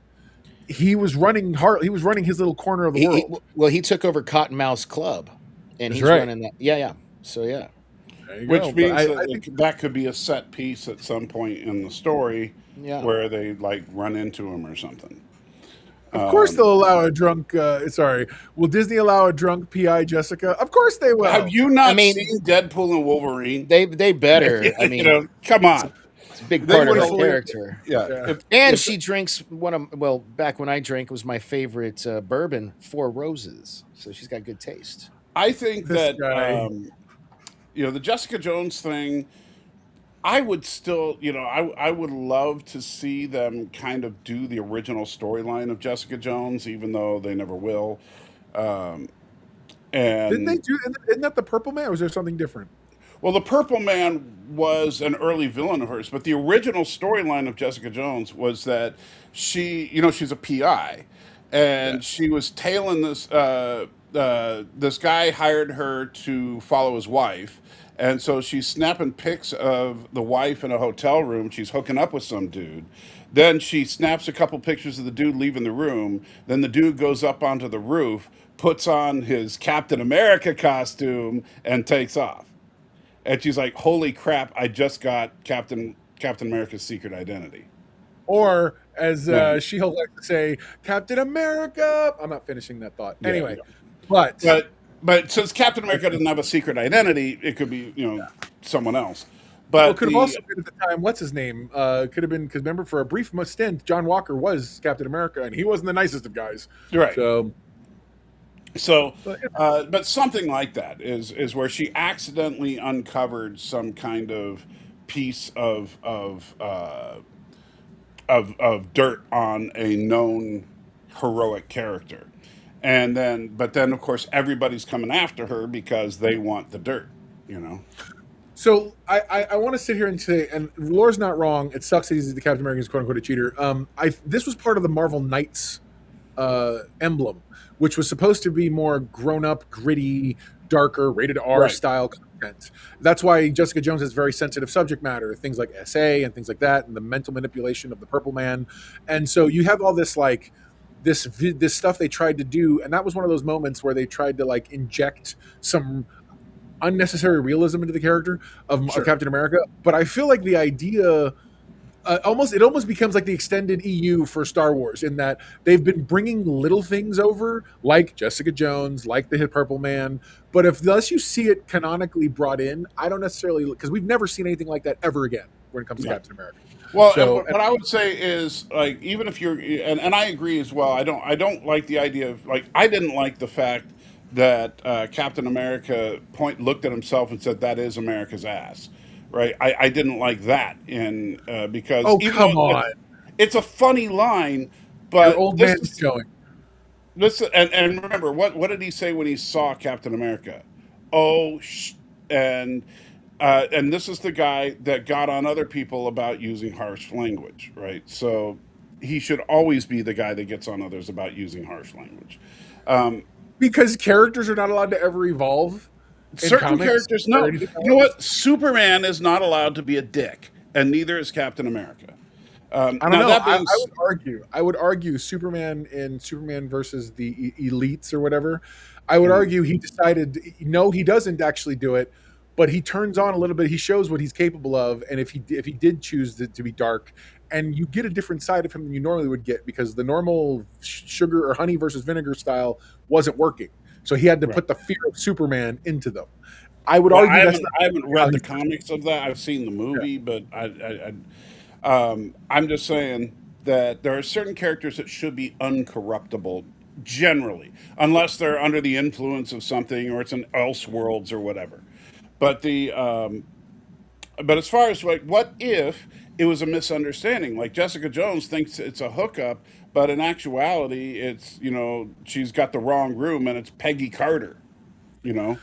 he was running hard. He was running his little corner of the world. He took over Cottonmouth's Club, and That's he's right. running that. Yeah. So yeah. There you Which go. means But that I think that could be a set piece at some point in the story Yeah. where they like run into him or something. of course they'll allow a drunk. Will Disney allow a drunk PI Jessica? Of course they will. Have you not I mean- seen Deadpool and Wolverine? They better. I mean, Come on. it's a big They part of would've her fully- character. Yeah. Yeah. And she drinks back when I drank, it was my favorite bourbon, Four Roses. So she's got good taste. I think This that guy. the Jessica Jones thing, I would still, I would love to see them kind of do the original storyline of Jessica Jones, even though they never will. And Didn't they do? Isn't that the Purple Man? Or was there something different? well, the Purple Man was an early villain of hers, but the original storyline of Jessica Jones was that she's a PI, and she was tailing this. This guy hired her to follow his wife, and so she's snapping pics of the wife in a hotel room. She's hooking up with some dude. Then she snaps a couple pictures of the dude leaving the room. Then the dude goes up onto the roof, puts on his Captain America costume, and takes off. And she's like, "Holy crap! I just got Captain America's secret identity." Or as Yeah. She-Hulk likes to say, Captain America. I'm not finishing that thought. Yeah, Anyway, yeah. but Since Captain America doesn't have a secret identity, it could be someone else. well, But it could have also been at the time. What's his name? Could have been because remember for a brief stint, John Walker was Captain America, and he wasn't the nicest of guys. Right. So But something like that is where she accidentally uncovered some kind of piece of dirt on a known heroic character, but then of course everybody's coming after her because they want the dirt. So I want to sit here and say, and Laura's not wrong. It sucks that he's the Captain American, quote unquote, a cheater. This was part of the Marvel Knights emblem, which was supposed to be more grown up, gritty, darker, rated R Right. style content. That's why Jessica Jones has very sensitive subject matter, things like SA and things like that, and the mental manipulation of the Purple Man. And so you have all this this stuff they tried to do, and that was one of those moments where they tried to inject some unnecessary realism into the character of Captain America. But I feel like the idea almost becomes like the extended EU for Star Wars in that they've been bringing little things over like Jessica Jones, like the Purple Man. But unless you see it canonically brought in, I don't necessarily, because we've never seen anything like that ever again when it comes to Captain America. Well, So- what I would say is even if you're, and I agree as well. I don't like the idea of I didn't like the fact that Captain America looked at himself and said, "That is America's ass." Right? I didn't like that because Oh, even though come on. it's a funny line, Your but old man is showing. and remember what did he say when he saw Captain America? Oh, and this is the guy that got on other people about using harsh language, right? So he should always be the guy that gets on others about using harsh language. Um, Because characters are not allowed to ever evolve in certain comics characters, or no. anything You know else. what? Superman is not allowed to be a dick, and neither is Captain America. I don't Now know. that being I would argue. I would argue Superman in Superman versus the Elites or whatever. I would argue he decided no, he doesn't actually do it, but he turns on a little bit. He shows what he's capable of, and if he did choose to be dark, and you get a different side of him than you normally would get because the normal sugar or honey versus vinegar style wasn't working. So he had to put the fear of Superman into them. I would well, argue that's not I haven't how read the he's comics of that. I've seen the yeah. movie, but I'm just saying that there are certain characters that should be uncorruptible generally, unless they're under the influence of something or it's an Elseworlds or whatever. But but as far as like, what if it was a misunderstanding? Like Jessica Jones thinks it's a hookup, but in actuality, it's she's got the wrong room and it's Peggy Carter. You know,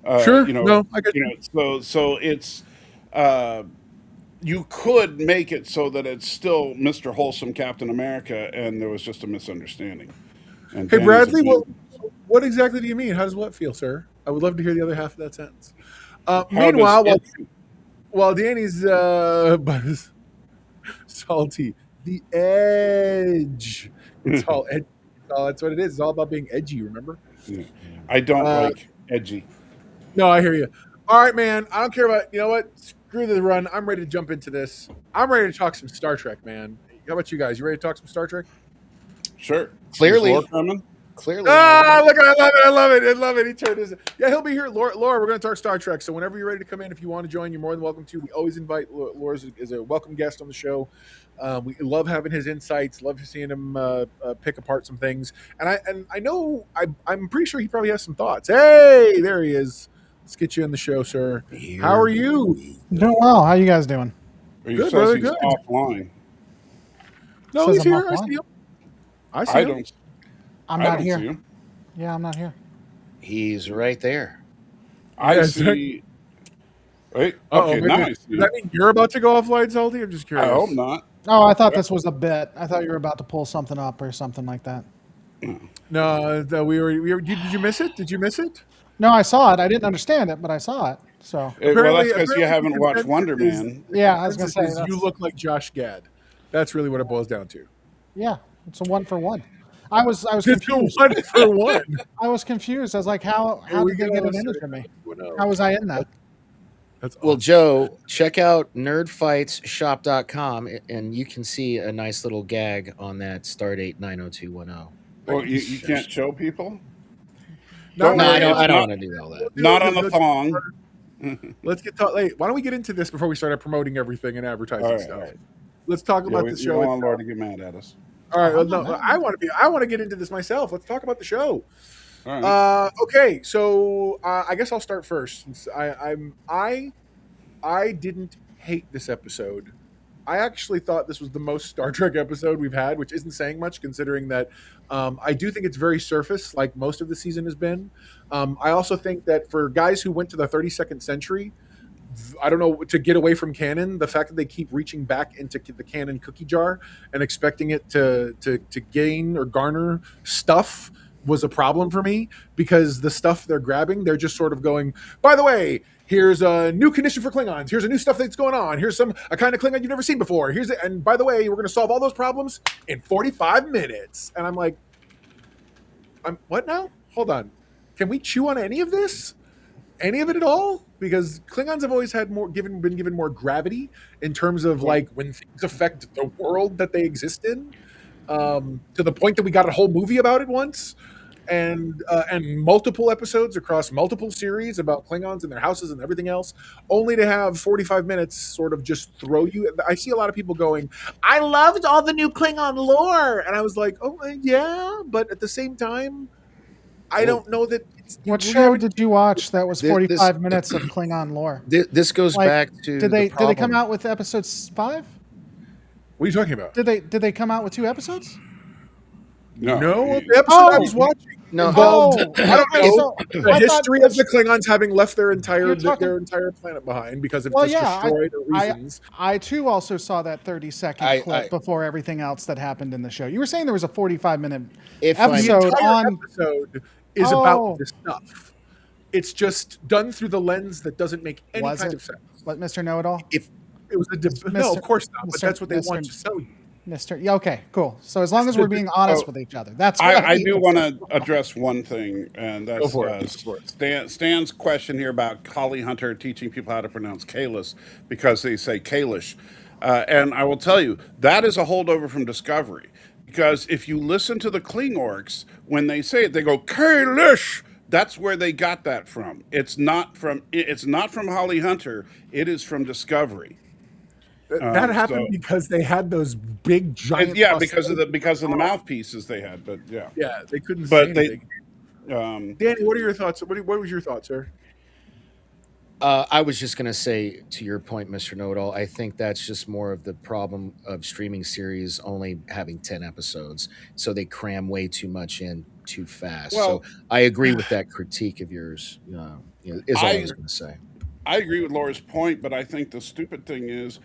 uh, Sure. you know, No, I get you. so it's uh, you could make it so that it's still Mr. Wholesome Captain America, and there was just a misunderstanding. And Hey, Danny's a Bradley, good. what exactly do you mean? How does what feel, sir? I would love to hear the other half of that sentence. How does Meanwhile, it? while Danny's salty, the edge. It's all edgy. That's what it is. It's all about being edgy. Remember? Yeah. I don't Uh, like edgy. no, I hear you. All right, man. I don't care about you know what. Screw the run. I'm ready to jump into this. I'm ready to talk some Star Trek, man. How about you guys? You ready to talk some Star Trek? Sure. Is Lore Clearly, coming? clearly. Ah, look, I love it. I love it. I love it. He turned his. Yeah, he'll be here. Laura, we're going to talk Star Trek. So whenever you're ready to come in, if you want to join, you're more than welcome to. We always invite Laura as a welcome guest on the show. We love having his insights. Love seeing him pick apart some things. And I know I'm pretty sure he probably has some thoughts. Hey, there he is. Let's get you on the show, sir. How are you? Doing well. How you guys doing? Or he Good, says brother. he's Good. offline. No, Says he's I'm here. I offline? see him. I see I him. don't. I'm I not don't here. see him. Yeah, I'm not here. He's right there. I Yeah, see. Wait. Uh-oh, Okay. maybe, Now I does see him. that mean you're about to go offline, Salty? I'm just I hope curious. not. Oh, I thought this was a bit. I thought you were about to pull something up or something like that. No, we already did you miss it? Did you miss it? No, I saw it. I didn't understand it, but I saw it. So Well, that's because you apparently haven't the watched consensus Wonder is- Man. yeah, I was gonna consensus say is you look like Josh Gad. That's really what it boils down to. yeah, it's a 1-for-1. I was It's a confused. 1-for-1. I was confused. I was like, how we did they go, get an sir. image of me? Well, How was I in that? That's Well, awesome. Joe, check out nerdfightshop.com and you can see a nice little gag on that Stardate 90210. Well, you can't show people. Not Don't No, worry, I don't. it's I don't not- want to do all that. Not on the thong. Let's get talk. Wait, why don't we get into this before we start promoting everything and advertising All right, stuff? all right. Let's talk Yeah, about we the don't show. want Laura to get mad at us. All right. Well, I'm no, not mad. I want to get into this myself. Let's talk about the show. All right. Okay, so I guess I'll start first. Since I didn't hate this episode. I actually thought this was the most Star Trek episode we've had, which isn't saying much considering that I do think it's very surface, like most of the season has been. I also think that for guys who went to the 32nd century, I don't know, to get away from canon, the fact that they keep reaching back into the canon cookie jar and expecting it to gain or garner stuff was a problem for me, because the stuff they're grabbing, they're just sort of going, by the way, here's a new condition for Klingons. Here's a new stuff that's going on. Here's a kind of Klingon you've never seen before. And by the way, we're going to solve all those problems in 45 minutes. And I'm like, what now? Hold on. Can we chew on any of this? Any of it at all? Because Klingons have always had been given more gravity in terms of like when things affect the world that they exist in, to the point that we got a whole movie about it once, and multiple episodes across multiple series about Klingons and their houses and everything else, only to have 45 minutes sort of just throw you. I see a lot of people going, I loved all the new Klingon lore, and I was like, oh yeah, but at the same time, I don't know that. What we show haven't- did you watch that was This- 45 minutes of Klingon lore? This goes Like, back to Did they the problem. come out with episode 5? What are you talking about? Did they come out with 2 episodes? No, you- the episode I Oh. was watching No. involved. I don't okay, know so the I thought history of the Klingons having left their entire You're talking- their entire planet behind because of Well, just yeah, destroyed reasons. I too also saw that 30-second clip before everything else that happened in the show. You were saying there was a 45-minute If I'm- the episode entire on. episode is Oh. about this stuff. It's just done through the lens that doesn't make any Was kind it? of sense. What, Mr. Know-It-All? If It was a no, of course not. But Mr. that's what they Mr. want to sell you. Mr. Yeah, okay, cool. So as long as we're being honest with each other, that's what I do need. want to address one thing, and that's Go for it. Stan's question here about Holly Hunter teaching people how to pronounce Kalis because they say Kalish. And I will tell you, that is a holdover from Discovery. Because if you listen to the Klingorks, when they say it, they go, Kalish! That's where they got that from. It's not from Holly Hunter. It is from Discovery. That happened because they had those big giant. Yeah, because of the mouthpieces they had. But yeah, they couldn't But say they- anything. Danny, what are your thoughts? What was your thoughts, sir? I was just going to say, to your point, Mr. Know-It-All, I think that's just more of the problem of streaming series only having 10 episodes. So they cram way too much in too fast. Well- So I agree with that critique of yours, is all I was going to say. I agree with Laura's point, but I think the stupid thing is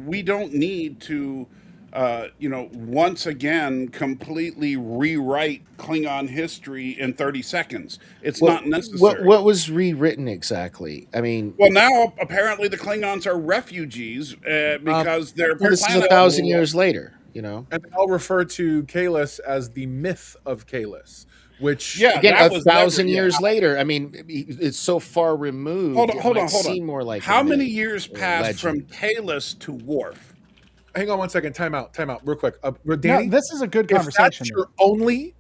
we don't need to, once again, completely rewrite Klingon history in 30 seconds. It's not necessary. What was rewritten exactly? I mean, Well, now apparently the Klingons are refugees because their this is planet 1,000 years later, And I'll refer to Kalis as the myth of Kalis, which Yeah, Again, that a was 1,000 never- years later. I mean, it's so far removed. Hold it might on. seem more like How a many myth years or a passed from legend. Kalis to Worf? hang on one second. Time out, real quick. No, Danny, this is a good if conversation. that's your only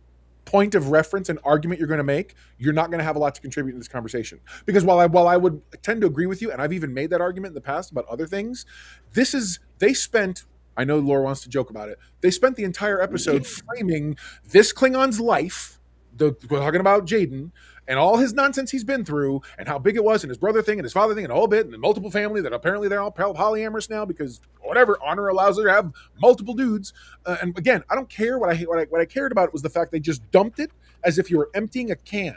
point of reference and argument you're going to make, you're not going to have a lot to contribute in this conversation. Because while I would tend to agree with you, and I've even made that argument in the past about other things, they spent. I know Laura wants to joke about it. They spent the entire episode framing this Klingon's life. We're talking about Jaden and all his nonsense he's been through, and how big it was, and his brother thing, and his father thing, and a whole bit, and the multiple family that apparently they're all polyamorous now because whatever honor allows her to have multiple dudes. And again, I don't care. What I cared about was the fact they just dumped it as if you were emptying a can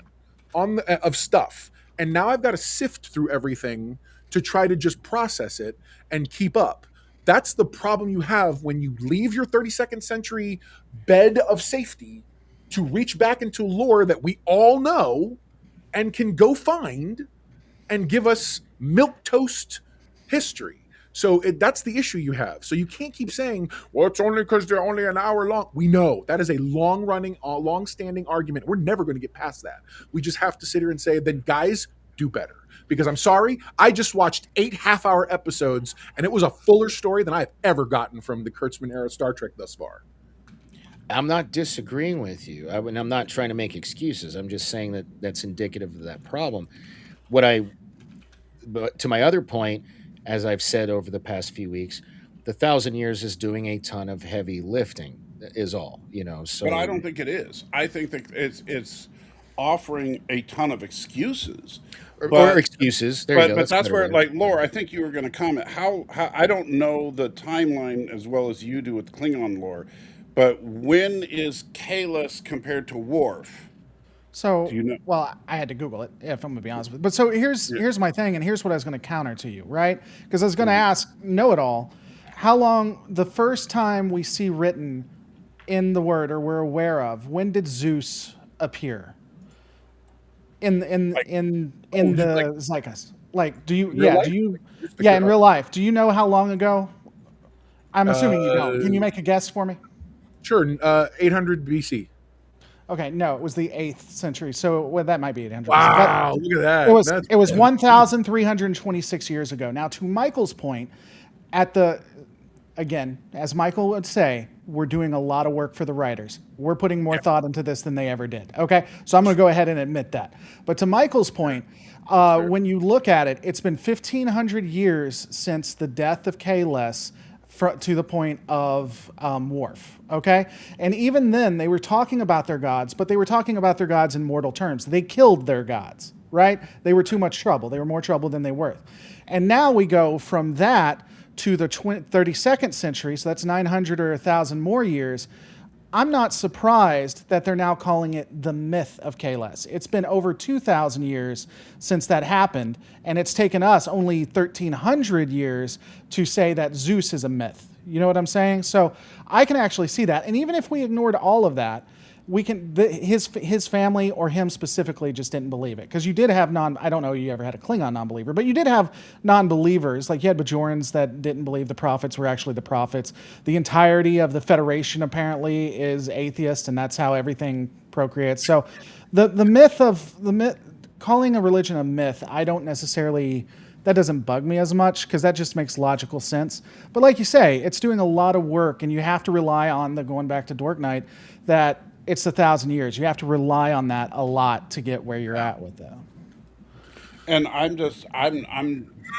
of stuff, and now I've got to sift through everything to try to just process it and keep up. That's the problem you have when you leave your 32nd century bed of safety to reach back into lore that we all know and can go find and give us milquetoast history. So that's the issue you have. So you can't keep saying, well, it's only because they're only an hour long. We know that is a long-running, long-standing argument. We're never going to get past that. We just have to sit here and say, then guys, do better. Because I'm sorry, I just watched 8 half-hour episodes, and it was a fuller story than I've ever gotten from the Kurtzman era Star Trek thus far. I'm not disagreeing with you. I'm not trying to make excuses. I'm just saying that that's indicative of that problem. But to my other point, as I've said over the past few weeks, the 1,000 years is doing a ton of heavy lifting. Is all, So, But I don't think it is. I think that it's offering a ton of excuses. or excuses. There you go. But that's where, better. like, Laura, I think you were going to comment. How I don't know the timeline as well as you do with Klingon lore, but when is Kalis compared to Worf? So, Do you know? well, I had to Google it, if I'm going to be honest with you. But so here's my thing, and here's what I was going to counter to you, right? Because I was going to ask Know-It-All, how long, the first time we see written in the word, or we're aware of, when did Zeus appear in the zeitgeist? Like, in real life, do you know how long ago? I'm assuming you don't. Can you make a guess for me? Sure, 800 BC. Okay, no, it was the 8th century. So that might be 800. Wow, look at that. It was 1,326 years ago. Now, to Michael's point, again, as Michael would say, we're doing a lot of work for the writers. We're putting more thought into this than they ever did. Okay, so I'm going to go ahead and admit that. But to Michael's point, when you look at it, it's been 1,500 years since the death of Kalis to the point of Worf, okay? And even then, they were talking about their gods, but they were talking about their gods in mortal terms. They killed their gods, right? They were too much trouble. They were more trouble than they were. And now we go from that to the 32nd century, so that's 900 or 1,000 more years. I'm not surprised that they're now calling it the myth of Kahless. It's been over 2,000 years since that happened, and it's taken us only 1,300 years to say that Zeus is a myth. You know what I'm saying? So I can actually see that. And even if we ignored all of that, we can his family or him specifically just didn't believe it, because you did have I don't know if you ever had a Klingon non-believer, but you did have non-believers. Like you had Bajorans that didn't believe the prophets were actually the prophets. The entirety of the Federation apparently is atheist, and that's how everything procreates. So the myth calling a religion a myth, I don't necessarily, that doesn't bug me as much, because that just makes logical sense. But like you say, it's doing a lot of work, and you have to rely on going back to Dork Knight, that it's 1,000 years. You have to rely on that a lot to get where you're at with that. And I'm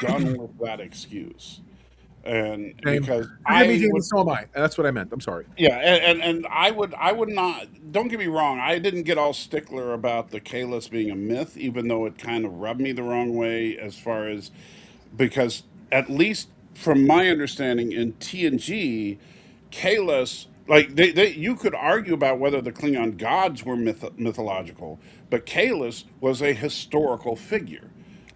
done with that excuse. And Same. because so am I, and that's what I meant. I'm sorry. Yeah, and I would not. Don't get me wrong. I didn't get all stickler about the Kahless being a myth, even though it kind of rubbed me the wrong way as far as, because at least from my understanding in TNG, Kahless, like you could argue about whether the Klingon gods were mythological, but Kahless was a historical figure.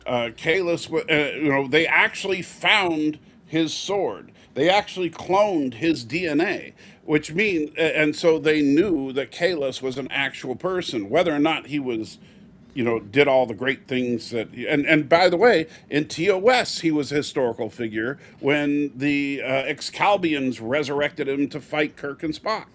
Kahless, they actually found his sword. They actually cloned his DNA, which means, and so they knew that Kahless was an actual person, whether or not he was, did all the great things that. And by the way, in TOS, he was a historical figure when the Excalbians resurrected him to fight Kirk and Spock.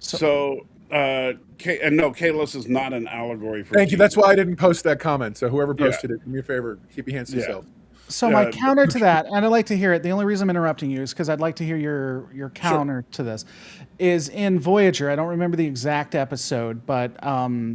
So and no, Kahless is not an allegory for. Thank you. That's why I didn't post that comment. So whoever posted Yeah. it, do me a favor, keep your hands to yourself. So my counter to that, and I'd like to hear it, the only reason I'm interrupting you is because I'd like to hear your counter to this, is in Voyager, I don't remember the exact episode, but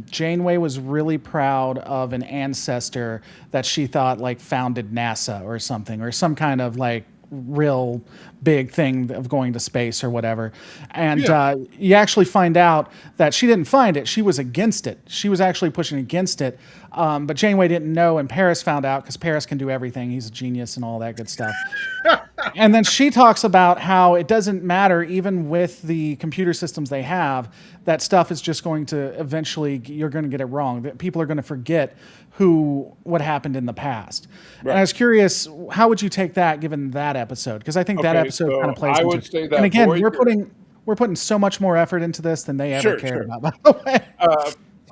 Janeway was really proud of an ancestor that she thought like founded NASA or something, or some kind of like real big thing of going to space or whatever. And you actually find out that she didn't find it. She was against it. She was actually pushing against it. But Janeway didn't know, and Paris found out, because Paris can do everything. He's a genius and all that good stuff. And then she talks about how it doesn't matter, even with the computer systems they have, that stuff is just going to eventually, you're going to get it wrong. That people are going to forget what happened in the past. Right. And I was curious, how would you take that given that episode? Because I think that episode kind of plays I into would say that. And again, Voyager, we're putting so much more effort into this than they ever cared about, by the way.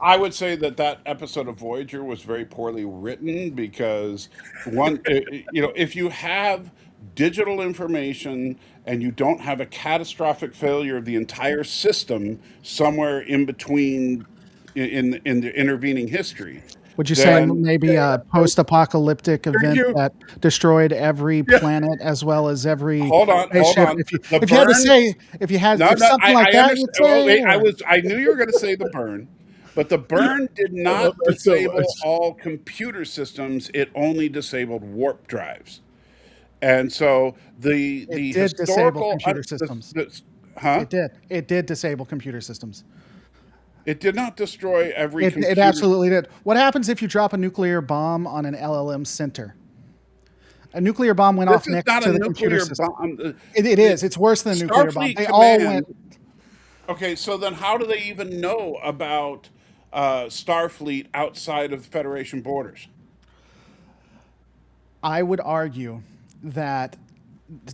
I would say that episode of Voyager was very poorly written, because if you have digital information and you don't have a catastrophic failure of the entire system somewhere in between in the intervening history. Would you say maybe a post-apocalyptic event that destroyed every planet as well as every Hold on. If you had something like that, you'd say, I knew you were going to say the burn. But the burn did not disable all computer systems. It only disabled warp drives. And so the historical computer systems. It did disable computer systems. It did not destroy every computer. It absolutely did. What happens if you drop a nuclear bomb on an LLM center? A nuclear bomb went off next to the computer system. It is. It's worse than a nuclear bomb. They all went. Okay, so then how do they even know about Starfleet outside of Federation borders? I would argue that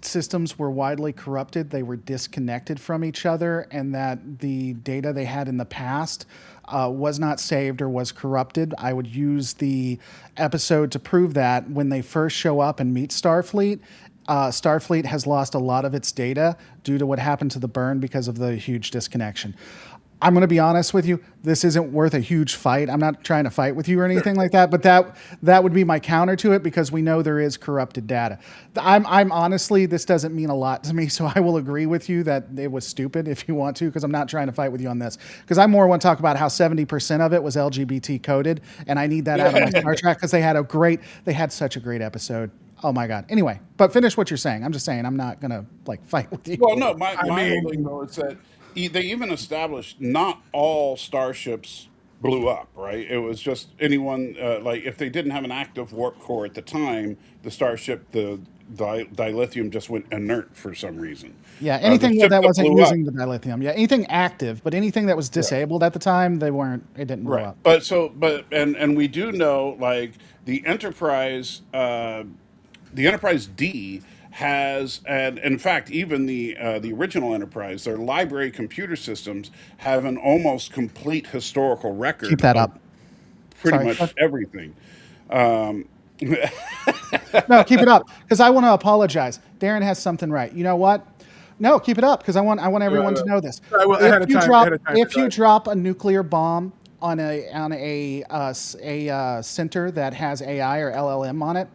systems were widely corrupted. They were disconnected from each other, and that the data they had in the past was not saved or was corrupted. I would use the episode to prove that. When they first show up and meet Starfleet, Starfleet has lost a lot of its data due to what happened to the burn because of the huge disconnection. I'm going to be honest with you. This isn't worth a huge fight. I'm not trying to fight with you or anything like that, but that would be my counter to it, because we know there is corrupted data. I'm honestly, this doesn't mean a lot to me, so I will agree with you that it was stupid if you want to, because I'm not trying to fight with you on this. Because I more want to talk about how 70% of it was LGBT coded, and I need that out of my Star Trek, because they had such a great episode. Oh my god. Anyway, but finish what you're saying. I'm just saying I'm not gonna like fight with you. Well, no, my mean- whole thing though is that they even established not all starships blew up, right? It was just anyone like if they didn't have an active warp core at the time, the starship, the dilithium just went inert for some reason. Yeah, The anything ship that wasn't blew up, using the dilithium. Yeah, anything active, but anything that was disabled at the time, they weren't. It didn't blow right? up. But we do know like the Enterprise. The Enterprise D has, and in fact, even the original Enterprise, their library computer systems have an almost complete historical Keep record that of up. pretty Sorry. much everything. Um, No, keep it up because I want to apologize. Darren has something right. You know what? No, keep it up because I want everyone to know this. I will- ahead of time, ahead of time, If you sorry. drop a nuclear bomb on a center that has AI or LLM on it,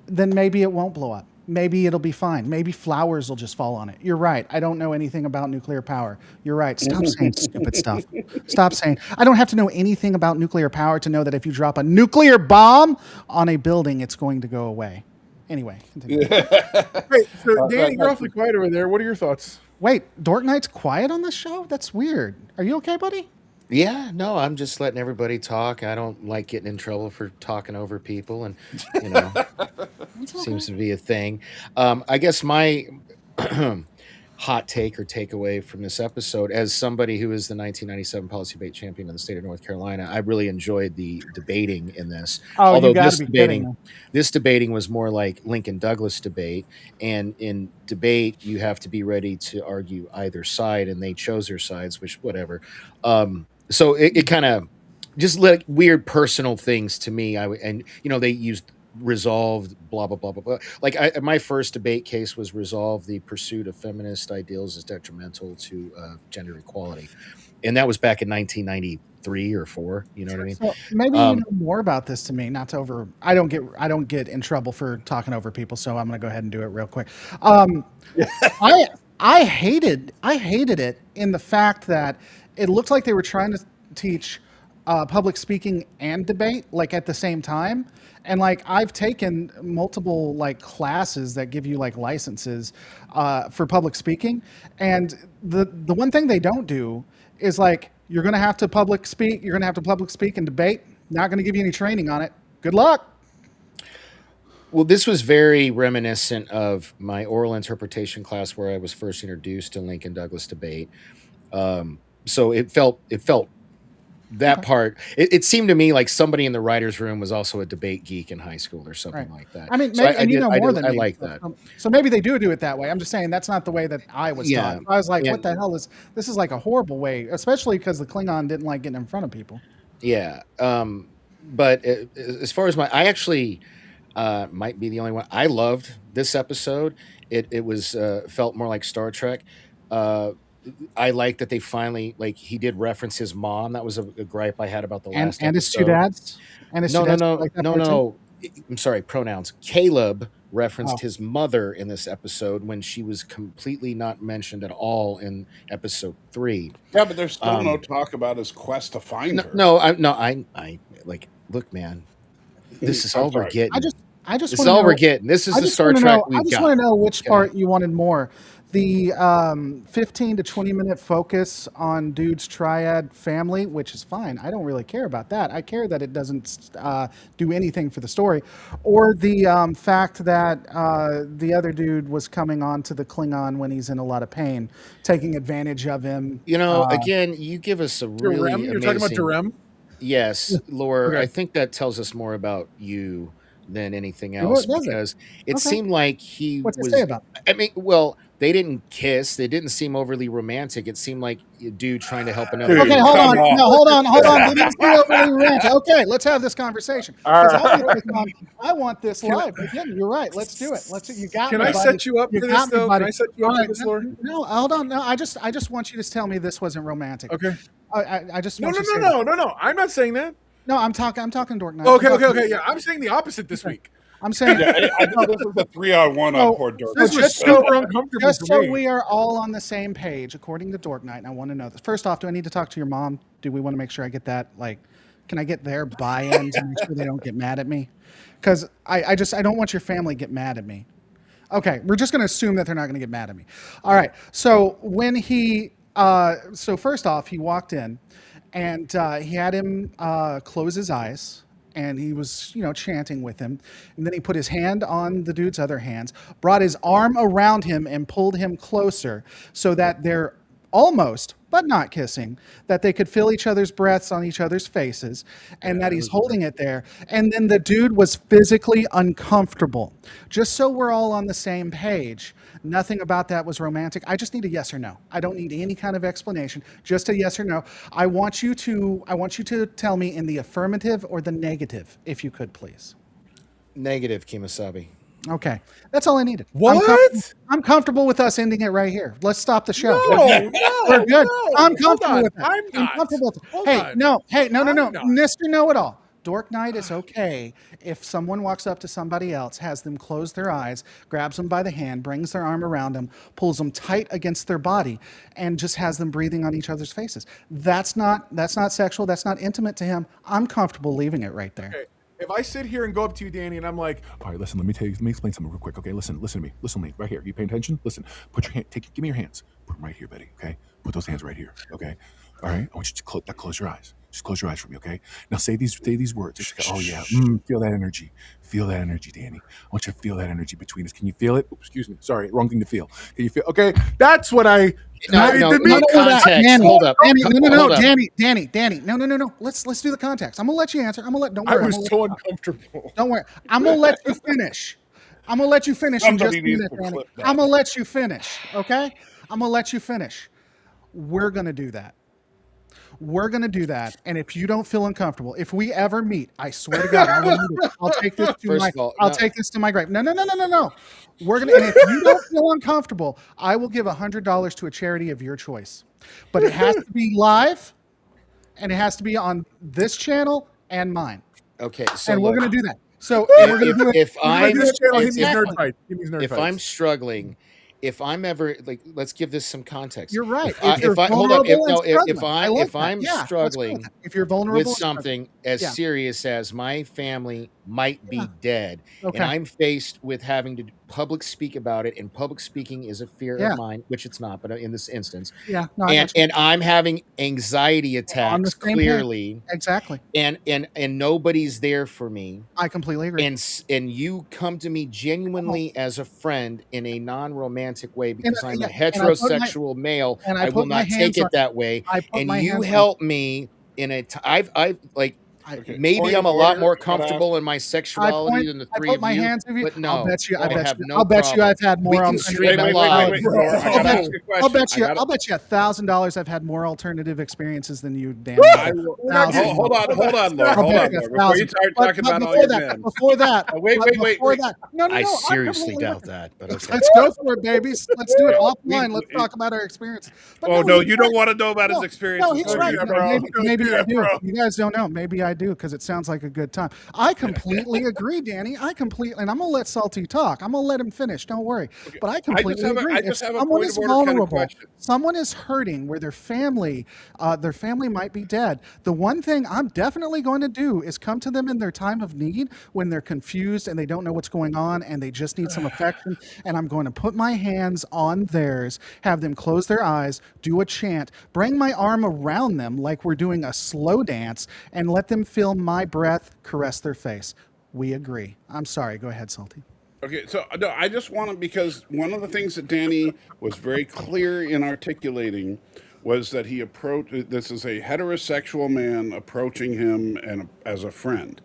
then maybe it won't blow up. Maybe it'll be fine. Maybe flowers will just fall on it. You're right. I don't know anything about nuclear power. You're right. Stop saying stupid stuff. Stop saying. I don't have to know anything about nuclear power to know that if you drop a nuclear bomb on a building, it's going to go away. Anyway, continue. Wait, so Danny, you're awfully quiet over there. What are your thoughts? Wait, Dork Knight's quiet on this show? That's weird. Are you okay, buddy? Yeah, no, I'm just letting everybody talk. I don't like getting in trouble for talking over people, and you know, seems to be a thing. I guess my hot take or takeaway from this episode, as somebody who is the 1997 policy debate champion in the state of North Carolina, I really enjoyed the debating in this. Oh, Although you got to be kidding. this debating was more like Lincoln Douglas debate, and in debate you have to be ready to argue either side, and they chose their sides, which whatever. So it kind of just like weird personal things to me. And they used resolved blah blah blah blah blah. Like my first debate case was resolve the pursuit of feminist ideals is detrimental to gender equality, and that was back in 1993 or 4. You know what I mean? So maybe you know more about this to me. Not to over. I don't get in trouble for talking over people, so I'm going to go ahead and do it real quick. I hated it in the fact that it looked like they were trying to teach public speaking and debate like at the same time. And like I've taken multiple like classes that give you like licenses for public speaking, and the one thing they don't do is like you're going to have to public speak. You're going to have to public speak and debate. Not going to give you any training on it. Good luck. Well, this was very reminiscent of my oral interpretation class where I was first introduced to Lincoln Douglas debate. So it felt that part. It seemed to me like somebody in the writers' room was also a debate geek in high school or something like that. I mean, so maybe, and you know more than I me. like that. So maybe they do it that way. I'm just saying that's not the way that I was taught. I was like, Yeah. what the hell is this? Is like a horrible way, especially because the Klingon didn't like getting in front of people. Yeah. But as far as I actually might be the only one. I loved this episode. It was felt more like Star Trek. I like that they finally he did reference his mom. That was a gripe I had about the last And his two episode. dads. And his two dads like that part too? No. I'm sorry, pronouns. Caleb referenced his mother in this episode when she was completely not mentioned at all in episode 3. yeah, but there's still no talk about his quest to find her. I like look, man. This is all we're sorry. getting. I just This is wanna all know- we're getting. This is I the just Star wanna Trek know- we've I just got. want to know which Okay. part you wanted more. The 15 to 20 minute focus on Dude's triad family, which is fine. I don't really care about that. I care that it doesn't do anything for the story. Or the fact that the other dude was coming on to the Klingon when he's in a lot of pain, taking advantage of him. Again, you give us a really Durem? amazing... You're talking about Durem? Yes, Laura. Okay. I think that tells us more about you than anything Well, else does it? because it Okay. seemed like he What's it was. say about it? I mean, well, they didn't kiss. They didn't seem overly romantic. It seemed like a dude trying to help another. Dude. dude. Okay, hold Come on. on. No, hold on. They didn't seem overly romantic. Okay, let's have this conversation. 'Cause I want this live. Again, you're right. Let's do it. You got Can me, I buddy. set you up for this, got me, though? buddy. Can I set you up All for right, this, Laura? No, hold on. No, I just want you to tell me this wasn't romantic. Okay. I just No, want no, you to say no, that. no. I'm not saying that. No, I'm talking Dork Knight. Okay. Yeah, I'm saying the opposite this week. I'm saying Yeah, I think this is a 3-on-1 So- on poor Dork. This was just super uncomfortable just for so me. we are all on the same page, according to Dork Knight, and I want to know this. First off, do I need to talk to your mom? Do we want to make sure I get that Can I get their buy-in to make sure they don't get mad at me? Because I don't want your family to get mad at me. Okay, we're just going to assume that they're not going to get mad at me. All right. So when so first off, he walked in, and he had him close his eyes, and he was, chanting with him. And then he put his hand on the dude's other hands, brought his arm around him, and pulled him closer so that they're almost, but not kissing, that they could feel each other's breaths on each other's faces, and that he's holding it there. And then the dude was physically uncomfortable. Just so we're all on the same page, nothing about that was romantic. I just need a yes or no. I don't need any kind of explanation, just a yes or no. I want you to tell me in the affirmative or the negative, if you could, please. Negative, Kimasabi. Okay, that's all I needed. What? I'm comfortable with us ending it right here. Let's stop the show. No, We're good. no. I'm Hold comfortable on. with that. I'm not. comfortable with it. Hold Hey, on. no, I'm not. Mr. Know-It-All. Dork Knight is okay if someone walks up to somebody else, has them close their eyes, grabs them by the hand, brings their arm around them, pulls them tight against their body, and just has them breathing on each other's faces. That's not sexual. That's not intimate to him. I'm comfortable leaving it right there. Okay. If I sit here and go up to you, Danny, and I'm like, all right, listen, let me explain something real quick. Okay, listen to me, right here. You paying attention? Listen, put your hand, give me your hands. Put them right here, Betty. Okay, put those hands right here. Okay, all right. I want you to close your eyes. Just close your eyes for me, okay? Now say these words. Oh yeah, feel that energy. Feel that energy, Danny. I want you to feel that energy between us. Can you feel it? Oops, excuse me. Sorry, wrong thing to feel. Can you feel? Okay, that's what I. No, context. Danny, Hold up. Danny, Hold up. Danny. No. Let's do the context. I'm gonna let you answer. Don't worry. I was so uncomfortable. Don't worry. I'm gonna let you finish. In just Somebody a needs minute, to Danny. clip that. I'm gonna let you finish. Okay? I'm gonna let you finish. We're gonna do that. And if you don't feel uncomfortable, if we ever meet, I swear to God, I'll take this to my grave. No. We're gonna, and if you don't feel uncomfortable, I will give $100 to a charity of your choice. But it has to be live, and it has to be on this channel and mine. Okay, so And we're look, gonna do that. So we're gonna do it. if I'm This channel, if- give me his nerd fight. Give me his nerd if fights. I'm struggling, if I'm ever like, let's give this some context. You're right. If I'm struggling if you're vulnerable with and something as Yeah. serious as my family might be dead, Okay. and I'm faced with having to public speak about it, and public speaking is a fear Yeah. of mine, which it's not, but in this instance, yeah, no, I and got you. and I'm having anxiety On the attacks same page. clearly, Exactly. and nobody's there for me. I completely agree. And you come to me genuinely as a friend in a non-romantic way because I'm a heterosexual male. and I I will put my not take hands it on- that way. I put And my you hands on- help me in a. I've like. Okay. Maybe Point I'm a of lot order, more cut off. comfortable in my sexuality than the I three put of my you. hands on you. But no, I'll bet you. I have no I'll bet you. problem. I've had more. We can alternative- stream it live. Laura, I gotta ask you a question. I'll bet you. I gotta- I'll bet you $1,000 I've had more alternative experiences than you, Dan. I will- Hold on, Laura. I'll Hold bet on, you Laura. Before you start talking about all your men. Before that. Wait. No, I I'm seriously completely doubt with that. But it. okay. Let's go for it, babies. Let's do it offline. Let's talk about our experiences. But Oh no, he's you don't right. want to know about his experiences. No, he's do right. you, No, bro? maybe I do. Bro. You guys don't know. Maybe I do because it sounds like a good time. I completely agree, Danny. And I'm gonna let Salty talk. I'm gonna let him finish. Don't worry. But I completely agree. I If just have a someone point is of order kind of vulnerable, question. someone is hurting, where their family might be dead. The one thing I'm definitely going to do is come to them in their time of need when they're confused and they don't know what's going on and they just need some affection. And I'm going to put my hands on theirs, have them close their eyes, do a chant, bring my arm around them like we're doing a slow dance, and let them feel my breath caress their face. We agree. I'm sorry. Go ahead, Salty. Okay, so no, I just want to, because one of the things that Danny was very clear in articulating was that he approached, this is a heterosexual man approaching him and as a friend.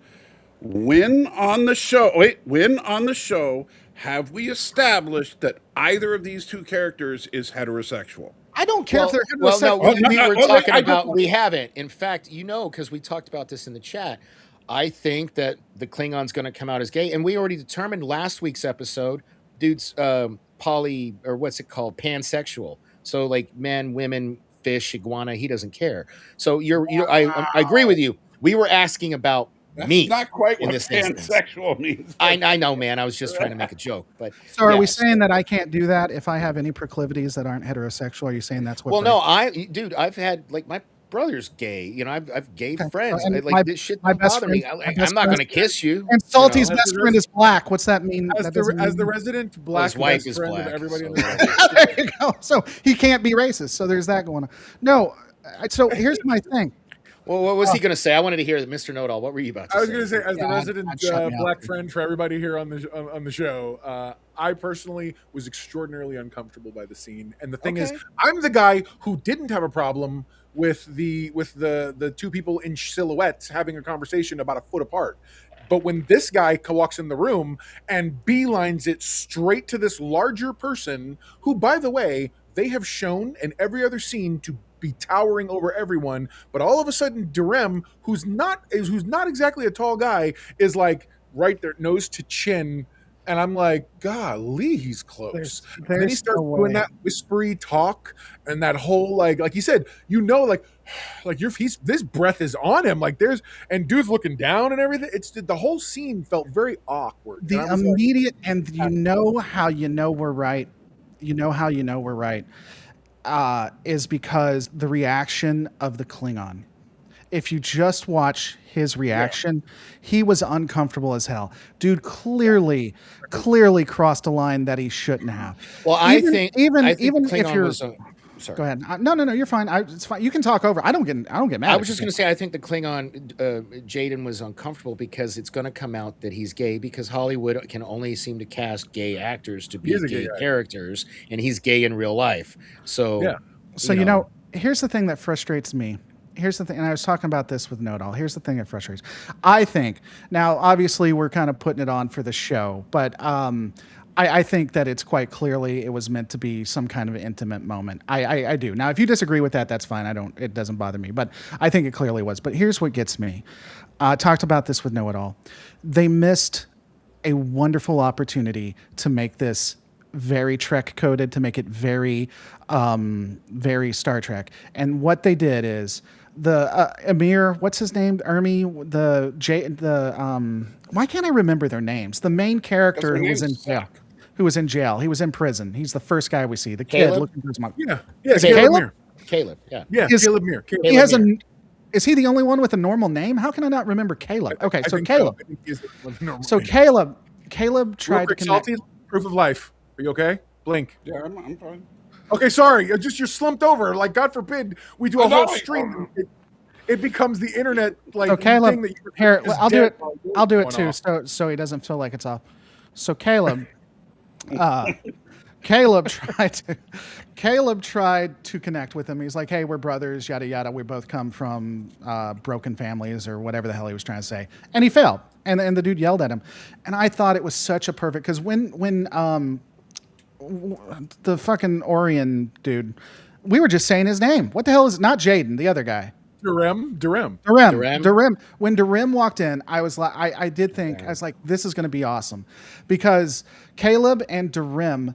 When on the show have we established that either of these two characters is heterosexual? I don't care if they're Well, no, heterosexual. we were no, talking I just about. want- We haven't. In fact, because we talked about this in the chat. I think that the Klingon's going to come out as gay, and we already determined last week's episode, dude's poly, or what's it called, pansexual. So like men, women, fish, iguana, he doesn't care. So I agree with you. We were asking about That's me not quite in what this instance. pansexual means. I know, man. I was just trying to make a joke, but So are we yes. saying that I can't do that if I have any proclivities that aren't heterosexual? Are you saying that's what? Well, no, dude, I've had like brother's gay. You know, I've gay Okay. friends. And Like this shit my don't best bother friend, me. my best I'm not friend, gonna kiss you. and You Salty's know? best friend is black. What's that mean? As That the doesn't as the mean. resident Well, black his wife best is friend black. of everybody in So the whatever. There you go. So he can't be racist. So there's that going on. No. So here's my thing. Well, what was he gonna say? I wanted to hear that, Mr. Know-It-All. What were you about to I was say? going to say, as the Yeah, resident I'd shut me up. black friend for everybody here on the show, I personally was extraordinarily uncomfortable by the scene. And the thing is, Okay. I'm the guy who didn't have a problem with the two people in silhouettes having a conversation about a foot apart. But when this guy walks in the room and beelines it straight to this larger person, who, by the way, they have shown in every other scene to be towering over everyone, but all of a sudden Durem, who's not exactly a tall guy, is like right there, nose to chin, and I'm like, golly, he's close. There's And then he there's starts no doing way. that whispery talk and that whole like you said, like this breath is on him, like there's and dude's looking down and everything. It's the whole scene felt very awkward. The And I was like, immediate, and you know how you know we're right. You know how you know we're right. Is because the reaction of the Klingon. If you just watch his reaction, he was uncomfortable as hell. Dude clearly crossed a line that he shouldn't have. Well, Even I think even I think if Klingon you're was sorry. go ahead. No, you're fine. It's fine. You can talk over. I don't get mad. I if was just you going to say, I think the Klingon, Jaden was uncomfortable because it's going to come out that he's gay because Hollywood can only seem to cast gay actors to be is a gay gay actor. characters, and he's gay in real life. So, Yeah. So you know, here's the thing that frustrates me. Here's the thing, and I was talking about this with Know-It-All. Here's the thing that frustrates. I think now, obviously, we're kind of putting it on for the show, but I think that it's quite clearly it was meant to be some kind of intimate moment. I do. Now, if you disagree with that, that's fine. It doesn't bother me, but I think it clearly was. But here's what gets me. Talked about this with Know-It-All. They missed a wonderful opportunity to make this very Trek coded, to make it very, very Star Trek. And what they did is the Amir, what's his name? Why can't I remember their names? The main character who was in jail. Who was in jail. He was in prison. He's the first guy we see. The kid Caleb? looking for his mom. Yeah, Caleb? Mir. Caleb, yeah. Yeah, Is- Caleb Mir. Caleb He has Mir. is he the only one with a normal name? How can I not remember Caleb? Okay, I so think Caleb. I think he's one of the normal So names. Caleb tried Real quick, to connect. Salty, proof of life. Are you okay? Blink. Yeah, I'm fine. Okay, sorry. You're slumped over. Like, God forbid we do a whole stream. It becomes the internet like So Caleb, thing that you're here, just I'll do dead it. while yours I'll do is it going too, off. so he doesn't feel like it's off. So Caleb, Caleb tried to connect with him. He's like, "Hey, we're brothers, yada yada. We both come from broken families, or whatever the hell he was trying to say." And he failed. And the dude yelled at him. And I thought it was such a perfect, because when the fucking Orion dude, we were just saying his name. What the hell is not Jaden, the other guy? Durem. Durem. When Durem walked in, I was like, I did think, I was like, this is going to be awesome, because Caleb and Durem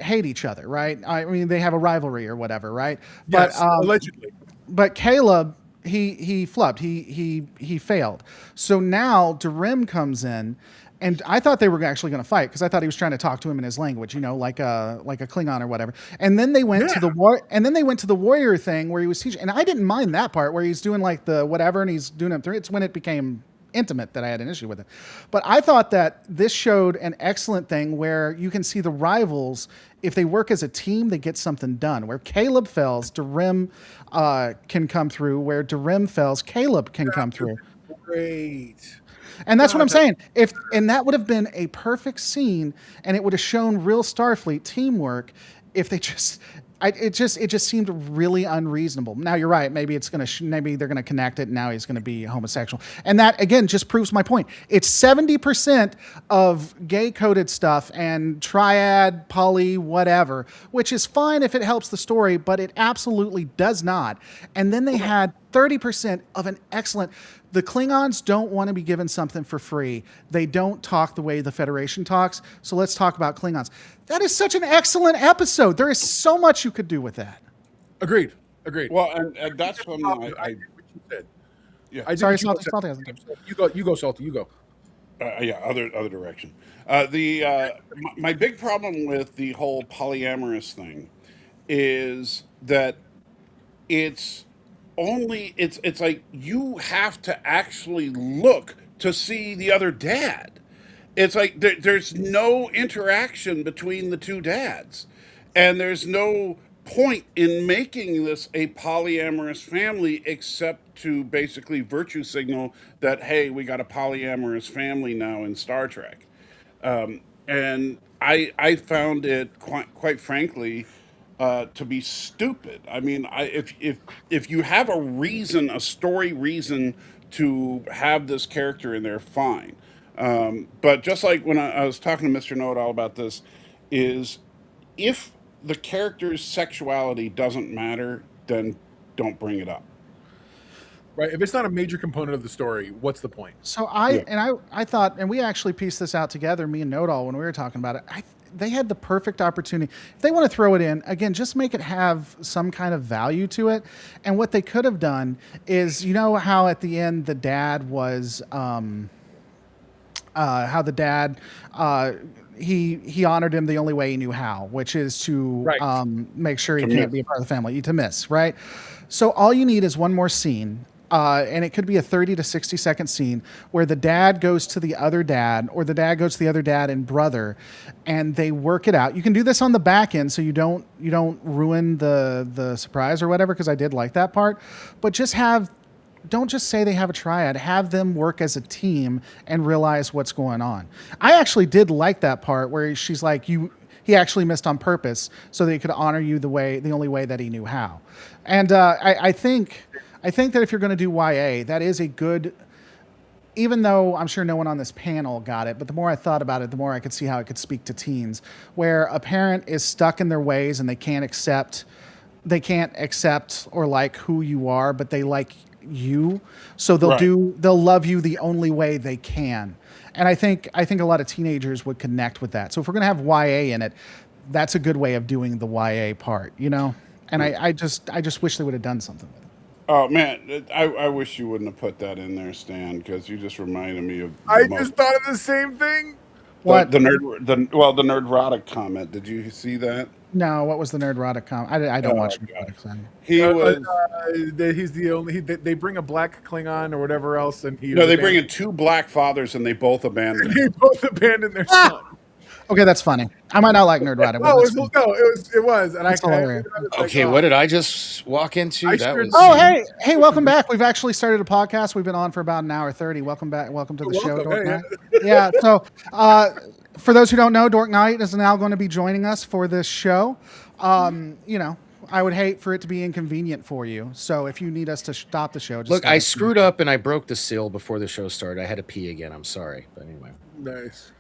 hate each other, right? I mean, they have a rivalry or whatever, right? Yes, allegedly. But Caleb, he flubbed. He failed. So now Durem comes in. And I thought they were actually going to fight, because I thought he was trying to talk to him in his language, like a Klingon or whatever. And then they went to the warrior thing where he was teaching, and I didn't mind that part where he's doing like the whatever and he's doing it through. It's when it became intimate that I had an issue with it. But I thought that this showed an excellent thing where you can see the rivals, if they work as a team, they get something done. Where Caleb fails, Durem can come through. Where Durem fails, Caleb can come through. Great. And that's what I'm saying. And that would have been a perfect scene, and it would have shown real Starfleet teamwork if they just. It just seemed really unreasonable. Now you're right. Maybe maybe they're gonna connect it. And now he's gonna be homosexual, and that again just proves my point. It's 70% of gay coded stuff and triad, poly, whatever, which is fine if it helps the story, but it absolutely does not. And then they had 30% of an excellent. The Klingons don't want to be given something for free. They don't talk the way the Federation talks. So let's talk about Klingons. That is such an excellent episode. There is so much you could do with that. Agreed. Well, and that's when I did what you said. Yeah. I did Sorry, what you Salty. said. Salty hasn't done. You go, Salty. You go. Yeah, other direction. My big problem with the whole polyamorous thing is that it's it's like you have to actually look to see the other dad. It's like there's no interaction between the two dads, and there's no point in making this a polyamorous family except to basically virtue signal that, hey, we got a polyamorous family now in Star Trek. And I found it quite frankly to be stupid. I mean, if you have a reason, a story reason to have this character in there, fine. But just like when I was talking to Mr. Know-It-All about this, is if the character's sexuality doesn't matter, then don't bring it up. Right. If it's not a major component of the story, what's the point? So I thought, and we actually pieced this out together, me and Know-It-All, when we were talking about it. They had the perfect opportunity. If they want to throw it in, again, just make it have some kind of value to it. And what they could have done is, you know how at the end the dad was, how the dad, he honored him the only way he knew how, which is to Right. make sure he To can't miss. be a part of the family, to miss, right? So all you need is one more scene. And it could be a 30 to 60 second scene where the dad goes to the other dad, or the dad goes to the other dad and brother, and they work it out. You can do this on the back end, so you don't ruin the surprise or whatever, because I did like that part. But don't just say they have a triad. Have them work as a team and realize what's going on. I actually did like that part where she's like, he actually missed on purpose so that he could honor you the only way that he knew how. And I think that if you're going to do YA, that is a good, even though I'm sure no one on this panel got it, but the more I thought about it, the more I could see how it could speak to teens, where a parent is stuck in their ways and they can't accept or like who you are, but they like you. So they'll love you the only way they can. And I think a lot of teenagers would connect with that. So if we're going to have YA in it, that's a good way of doing the YA part, you know? And I just wish they would have done something with it. Oh man, I wish you wouldn't have put that in there, Stan, because you just reminded me of I just thought of the same thing. What? the nerdrotic comment. Did you see that? No, what was the nerdrotic comment? I don't watch nerdrotic. So. He was He's the only. They bring a black Klingon or whatever else, and he. no. They bring in two black fathers, and they both abandon. They both abandoned their son. Okay, that's funny. I might not like nerdrotic. No, it was, and That's hilarious. Okay, what did I just walk into? I That sure- was. Oh, hey, welcome back. We've actually started a podcast. We've been on for about an hour 30. Welcome back. Welcome to the show, Welcome. Dork Hey, Knight. Yeah, so for those who don't know, Dork Knight is now going to be joining us for this show. You know, I would hate for it to be inconvenient for you. So if you need us to stop the show, just Look, stop I it. screwed up and I broke the seal before the show started. I had to pee again. I'm sorry, but anyway, Nice.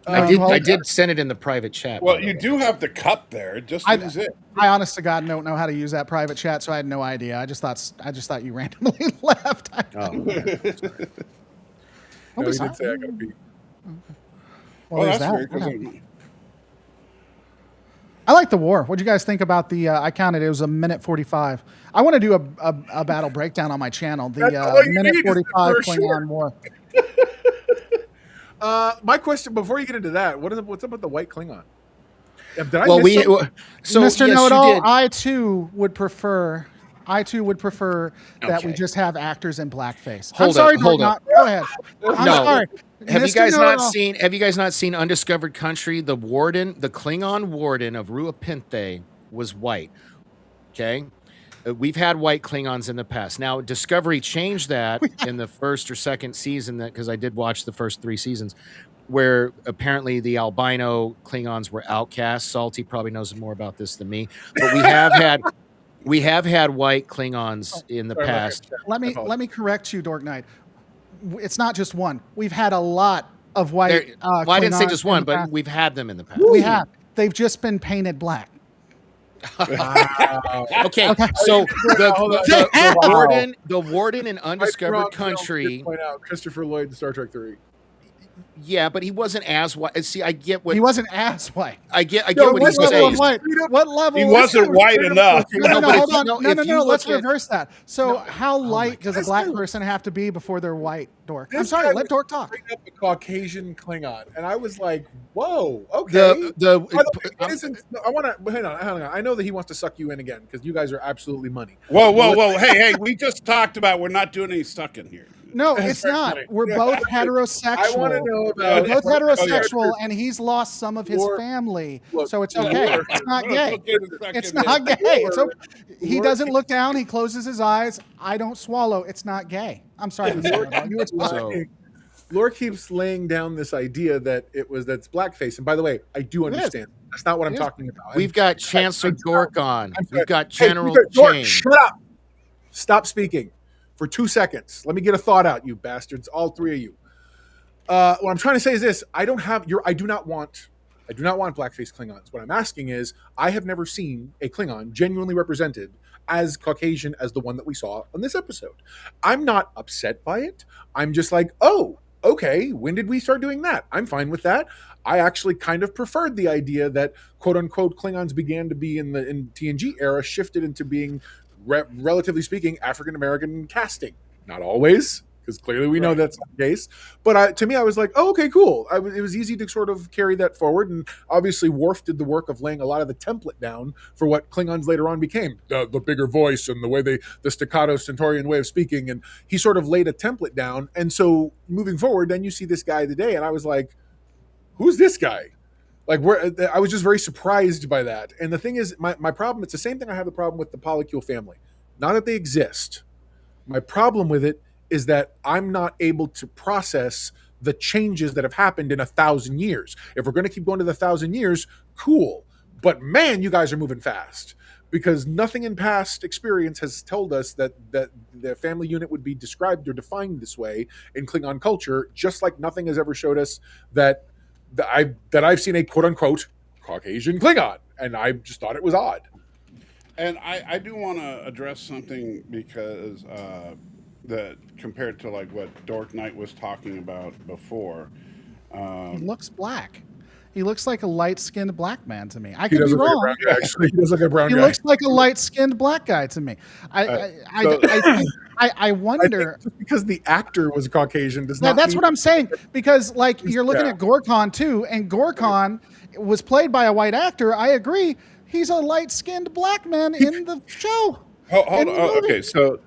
I did send it in the private chat. Well, by the you way. do have the cup there. Just use it. I honest to God don't know how to use that private chat, so I had no idea. I just thought you randomly left. Oh, okay. No, he did say I gotta pee. Well, there's that's that. weird. Yeah. I like the war. What do you guys think about the? I counted; it was a minute 45. I want to do a battle breakdown on my channel. The That's all you minute need is the 45 first Klingon short. war. My question before you get into that, what's up with the white Klingon? Did I Well, miss something? so Mr. yes, Know-It-All, you did. I too would prefer that we Okay. just have actors in blackface. Hold I'm sorry, up, hold Dork up. Knight. Go ahead. I'm No. sorry. Have you Mr. guys not Know-It-All. seen? Have you guys not seen Undiscovered Country? The Klingon warden of Ruapinte was white. Okay, we've had white Klingons in the past. Now Discovery changed that in the first or second season, that because I did watch the first 3 seasons, where apparently the albino Klingons were outcast. Salty probably knows more about this than me, but we have had white Klingons in the Sorry, past. Let me correct you, Dork Knight. It's not just one. We've had a lot of white. Well, I didn't say Klingons just in one, the but past. we've had them in the past. We have. They've just been painted black. Okay, so the warden in Right, Undiscovered wrong, Country. Point out Christopher Lloyd in Star Trek 3. Yeah, but he wasn't as white. See, I get what He wasn't as white. I get No, what What he's level saying. of white? What level? He wasn't white enough. No, No, but hold if- on. no, No, if no, you no. Let's look at- reverse that. So, how light does a God. black Listen. person have to be before they're white, Dork? I'm This sorry. guy Let was Dork talk. bringing up a Caucasian Klingon, and I was like, "Whoa, okay." The the By the way, it isn't, I want to hang on. I know that he wants to suck you in again because you guys are absolutely money. Whoa. Hey, we just talked about we're not doing any sucking here. No, it's not. We're both heterosexual. I want to know We're about. both Oh, yeah. heterosexual, and he's lost some of his Lord, family, look, so it's okay. Lord. It's not gay. Okay to suck It's it not in. gay. It's okay. He Lord. doesn't look down. He closes his eyes. I don't swallow. It's not gay. I'm sorry, Mr. Nordal. You were talking. Lore keeps laying down this idea that that's blackface, and by the way, I do It is. understand. That's not what I'm It is. talking about. we've got Chancellor Dork on. I'm sorry. We've got Hey, General Dork, Chain. shut up. Stop speaking for 2 seconds. Let me get a thought out, you bastards, all three of you. What I'm trying to say is this: I do not want blackface Klingons. What I'm asking is, I have never seen a Klingon genuinely represented as Caucasian as the one that we saw on this episode. I'm not upset by it. I'm just like, oh, okay. When did we start doing that? I'm fine with that. I actually kind of preferred the idea that quote unquote Klingons began to be in TNG era, shifted into being relatively speaking African American casting. Not always, because clearly we know that's not the case. But to me, I was like, oh, okay, cool. It was easy to sort of carry that forward. And obviously, Worf did the work of laying a lot of the template down for what Klingons later on became. The bigger voice and the way the staccato Centaurian way of speaking. And he sort of laid a template down. And so moving forward, then you see this guy today. And I was like, who's this guy? Like, I was just very surprised by that. And the thing is, my problem, it's the same thing I have the problem with the Polycule family. Not that they exist. My problem with it is that I'm not able to process the changes that have happened in 1,000 years. If we're going to keep going to the 1,000 years, cool. But man, you guys are moving fast, because nothing in past experience has told us that the family unit would be described or defined this way in Klingon culture, just like nothing has ever showed us that I've seen a quote unquote Caucasian Klingon. And I just thought it was odd. And I do want to address something, because that compared to like what Dork Knight was talking about before. He looks black. He looks like a light-skinned black man to me. I He could does be look like a wrong. brown guy, actually. He does look like a brown He guy. looks like a light-skinned black guy to me. I wonder. Just because the actor was Caucasian does Yeah, not. that's mean what I'm saying. Because like you're looking Yeah. at Gorkon too, and Gorkon was played by a white actor. I agree. He's a light-skinned black man in the show. Hold in on. the movie. Okay, so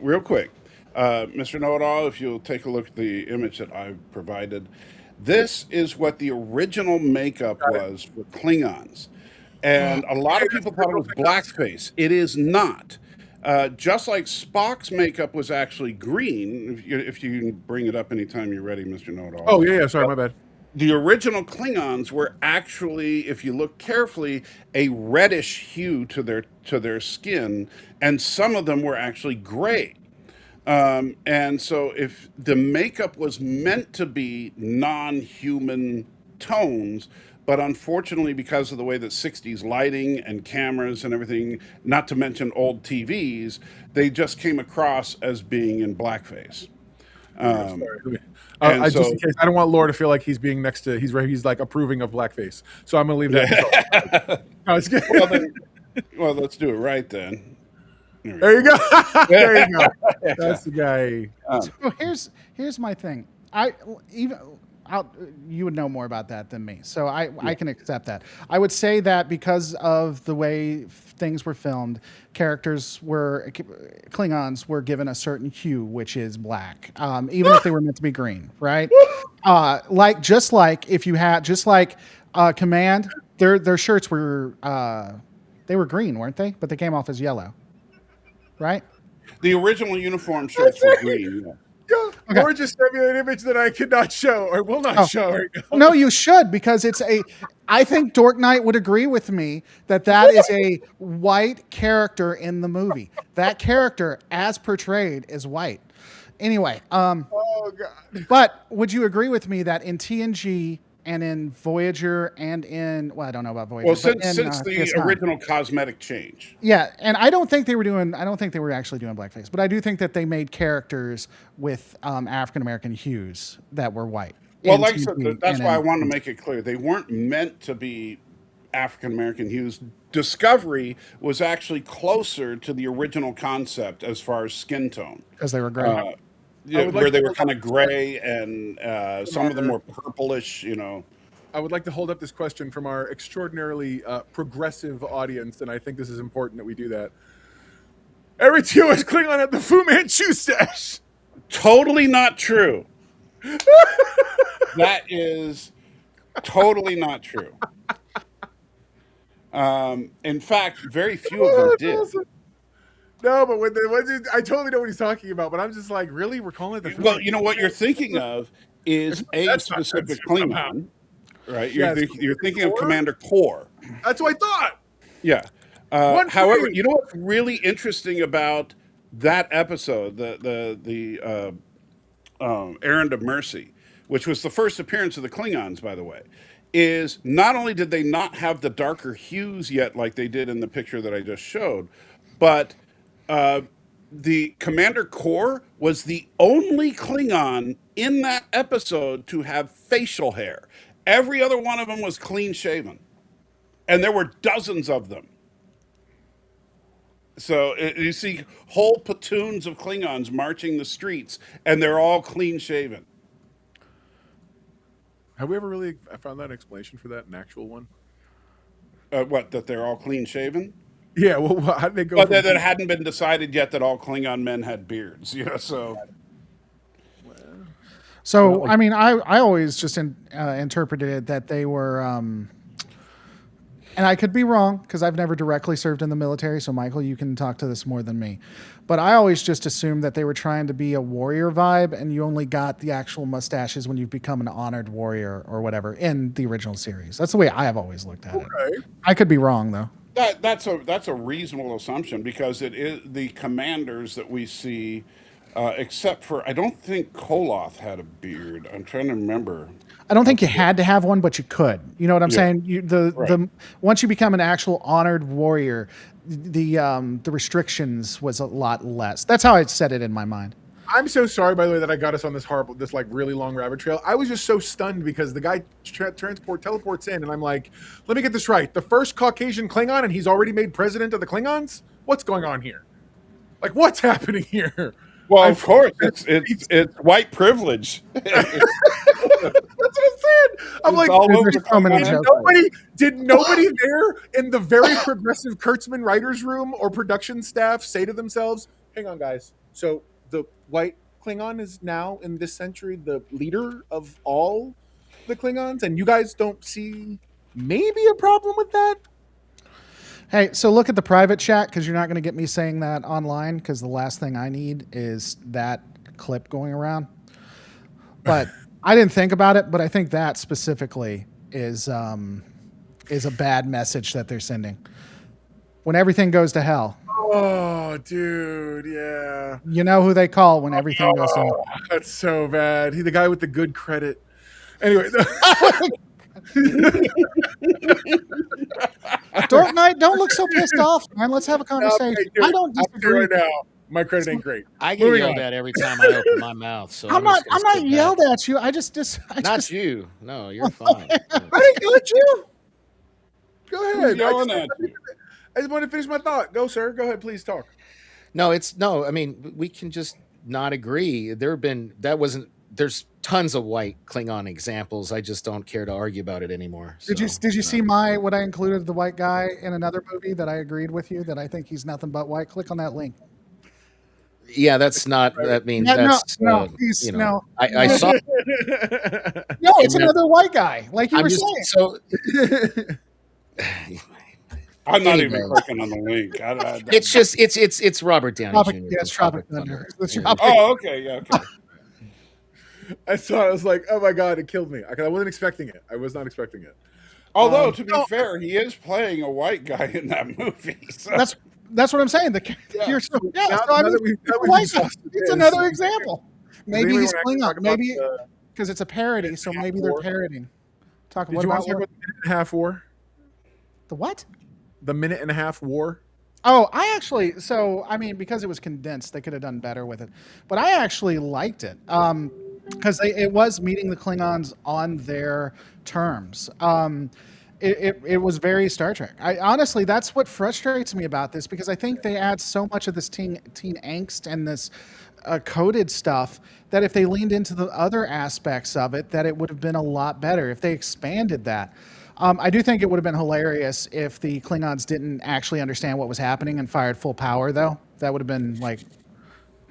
real quick, Mr. Know-It-All, if you'll take a look at the image that I've provided, this is what the original makeup was for Klingons. And a lot of people thought it was blackface. It is not. Just like Spock's makeup was actually green, if you can bring it up anytime you're ready, Mr. Know-It-All. Oh yeah, sorry, my bad. The original Klingons were actually, if you look carefully, a reddish hue to their skin, and some of them were actually gray. And so, if the makeup was meant to be non-human tones, but unfortunately, because of the way that 60s lighting and cameras and everything, not to mention old TVs, they just came across as being in blackface. And Just in case, I don't want Laura to feel like he's being next to he's like approving of blackface. So I'm gonna leave that. No, it's good. Oh, Well, let's do it right then. There you go. There you go. That's the guy. So here's my thing. You would know more about that than me, so I can accept that. I would say that because of the way things were filmed, Klingons were given a certain hue, which is black, even if they were meant to be green, right? Just like Command, their shirts were they were green, weren't they? But they came off as yellow, right? The original uniform shirts were green. Yeah. Yeah, Laura just sent me an image that I could not show or will not show right now. No, you should, because I think Dork Knight would agree with me that is a white character in the movie. That character, as portrayed, is white. Anyway, Oh god. but would you agree with me that in TNG and in Voyager and in, well, I don't know about Voyager. Well, but since the PS9. original cosmetic change. Yeah, and I don't think they were actually doing blackface, but I do think that they made characters with African American hues that were white Well, in like I said, TV that's and why I in- wanted to make it clear. They weren't meant to be African American hues. Discovery was actually closer to the original concept as far as skin tone. because they were gray. I Yeah, would where like they to were hold kind up of this gray and some of them our- were purplish, you know. I would like to hold up this question from our extraordinarily progressive audience, and I think this is important that we do that. Every TOS Klingon at the Fu Manchu stash. Totally not true. That is totally not true. In fact, very few of them did. No, but I totally know what he's talking about, but I'm just like, really? We're calling it the Fu Well, Manchu you know what you're stash? thinking of is a That's not specific sensitive somehow. Klingon, right? Yes, You're thinking of Core? Commander Core. That's what I thought. Yeah. One However, point. you know what's really interesting about that episode, the Errand of Mercy, which was the first appearance of the Klingons, by the way, is not only did they not have the darker hues yet like they did in the picture that I just showed, but the Commander Core was the only Klingon in that episode to have facial hair. Every other one of them was clean shaven, and there were dozens of them. So you see whole platoons of Klingons marching the streets, and they're all clean shaven. Have we ever really found that explanation for that, an actual one? What, that they're all clean shaven? Yeah, well, how did they go But from... that hadn't been decided yet that all Klingon men had beards. You know, so So, I mean, I always just interpreted it that they were, and I could be wrong because I've never directly served in the military. So, Michael, you can talk to this more than me. But I always just assumed that they were trying to be a warrior vibe, and you only got the actual mustaches when you've become an honored warrior or whatever in the original series. That's the way I have always looked at it. I could be wrong, though. that's a reasonable assumption because it is the commanders that we see, except for I don't think Koloth had a beard. I'm trying to remember. I don't think you had to have one, but you could. You know what I'm Yeah. saying? The once you become an actual honored warrior, the restrictions was a lot less. That's how I said it in my mind. I'm so sorry, by the way, that I got us on this like really long rabbit trail. I was just so stunned because the guy teleports in, and I'm like, let me get this right. The first Caucasian Klingon, and he's already made president of the Klingons? What's going on here? Like, what's happening here? Well, of course, it's white privilege. That's what I'm saying. I'm like, all over there's so many Klingon. jokes. did nobody there in the very progressive Kurtzman writers' room or production staff say to themselves, hang on, guys. So the white Klingon is now in this century the leader of all the Klingons, and you guys don't see maybe a problem with that? Hey, so look at the private chat because you're not going to get me saying that online because the last thing I need is that clip going around. But I didn't think about it, but I think that specifically is a bad message that they're sending. When everything goes to hell, Oh, dude, yeah. you know who they call when everything goes to hell. That's so bad. He's the guy with the good credit. Anyway. Dork Knight, don't look so pissed off, man. Let's have a conversation. I don't I'll tell you disagree. right now. My credit ain't great. I get Moving yelled on. at every time I open my mouth. So I'm just not gonna sit yelled back. at you. I just Not you. No, you're fine. I didn't yell at you. Go ahead. Who's yelling at you? I just want to finish my thought. Go, sir. Go ahead. Please talk. No, I mean, we can just not agree. There's tons of white Klingon examples. I just don't care to argue about it anymore. Did you So, see what I included the white guy in another movie that I agreed with you that I think he's nothing but white? Click on that link. Yeah, that's not. I mean, Yeah, that's he's, you know. no. I saw. No, it's And another white guy, like you I'm were just saying. so. I'm not Anyway. even clicking on the link. It's just it's Robert Downey Tropic, Jr. yes, from Tropic Thunder. Thunder. It's Yeah. Tropic- Oh, okay, yeah, okay. I saw it. I was like, oh my God, it killed me. I wasn't expecting it. I was not expecting it. Although to be fair, he is playing a white guy in that movie. So. That's what I'm saying. You're so, yeah. Now- So I now mean, that we've white guy. exhausted It's this, another example. Maybe Does he's anyone Klingon. actually talk about Maybe the- because it's a parody, so maybe they're parodying. Did What you want about to talk about the minute and a half war? the what? The minute and a half war? Oh, I mean, because it was condensed, they could have done better with it. But I actually liked it. because it was meeting the Klingons on their terms. It was very Star Trek. I honestly, that's what frustrates me about this, because I think they add so much of this teen angst and this coded stuff that if they leaned into the other aspects of it, that it would have been a lot better if they expanded that. I do think it would have been hilarious if the Klingons didn't actually understand what was happening and fired full power, though. That would have been like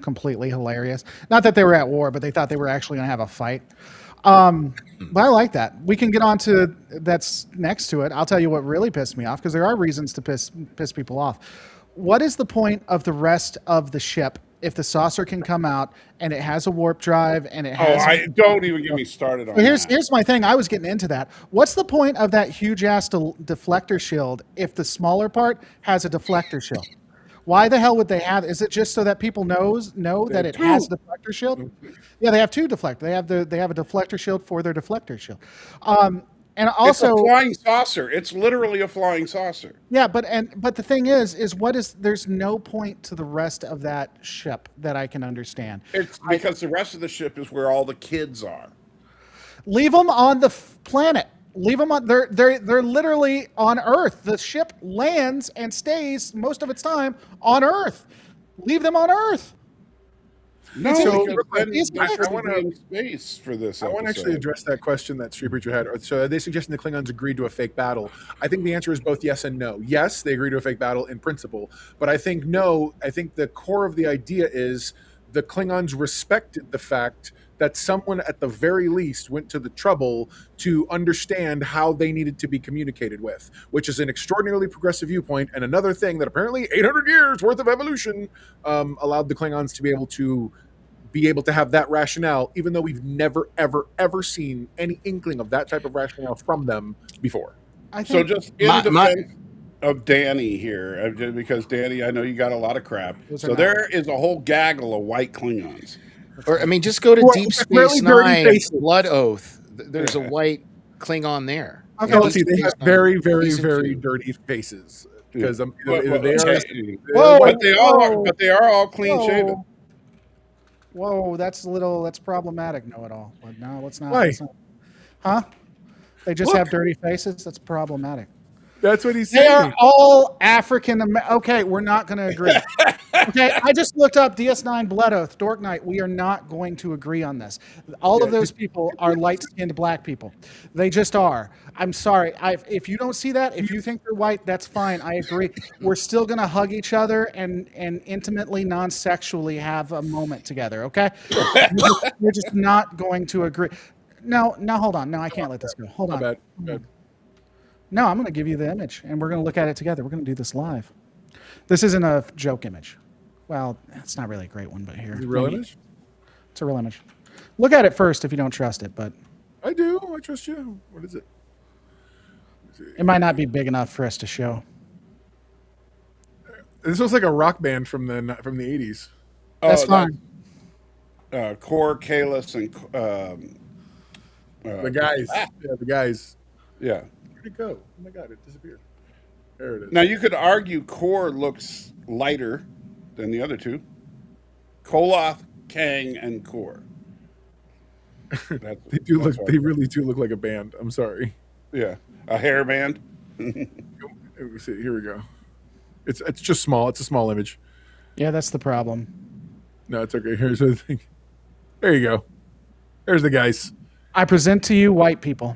completely hilarious. Not that they were at war, but they thought they were actually going to have a fight. But I like that. We can get on to that's next to it. I'll tell you what really pissed me off, because there are reasons to piss people off. What is the point of the rest of the ship if the saucer can come out and it has a warp drive and it has? Don't even get me started on Here's my thing. I was getting into that. What's the point of that huge ass deflector shield if the smaller part has a deflector shield? Why the hell would they have? Is it just so that people know that it has a deflector shield? Yeah, they have two deflectors. They have a deflector shield for their deflector shield. And also, it's a flying saucer. It's literally a flying saucer. Yeah, but the thing is there's no point to the rest of that ship that I can understand. It's because the rest of the ship is where all the kids are. Leave them on the planet. Leave them on. They're literally on Earth. The ship lands and stays most of its time on Earth. Leave them on Earth. No, So, because then I want to in space for this. I want to actually address that question that Street Preacher had. So, are they suggesting the Klingons agreed to a fake battle? I think the answer is both yes and no. Yes, they agreed to a fake battle in principle, but I think no. I think the core of the idea is the Klingons respected the fact that someone at the very least went to the trouble to understand how they needed to be communicated with, which is an extraordinarily progressive viewpoint, and another thing that apparently 800 years worth of evolution allowed the Klingons to be able to have that rationale, even though we've never, ever, ever seen any inkling of that type of rationale from them before. So just in defense of Danny here, because Danny, I know you got a lot of crap. So there is a whole gaggle of white Klingons. Or I mean, just go to Deep Space Nine, Blood Oath. There's a white Klingon there. Okay, let's see. They have very, very, very dirty faces because but they are all clean shaven. Whoa, that's problematic. Know it all, but no, let's not. Why? Huh? They just have dirty faces. That's problematic. That's what he's saying. They are all African American. Okay, we're not going to agree. Okay, I just looked up DS9 Blood Oath, Dork Knight. We are not going to agree on this. All of those people are light-skinned black people. They just are. I'm sorry. If you don't see that, if you think they're white, that's fine. I agree. We're still going to hug each other and intimately, non-sexually have a moment together, okay? We're just not going to agree. No, hold on. No, I can't let this go. Hold on. Bad. No, I'm going to give you the image, and we're going to look at it together. We're going to do this live. This isn't a joke image. Well, it's not really a great one, but here. Is it a real image? It's a real image. Look at it first if you don't trust it, but... I do. I trust you. What is it? It might not be big enough for us to show. This looks like a rock band from the 80s. That's fine. Core, Kalis, and... the guys. Yeah, the guys. Yeah. Where'd it go? Oh my God, it disappeared. There it is. Now, you could argue Core looks lighter than the other two. Koloth, Kang, and Core. They really do look like a band. I'm sorry. Yeah. A hair band. See, here we go. It's just small. It's a small image. Yeah, that's the problem. No, it's okay. Here's the thing. There you go. There's the guys. I present to you white people.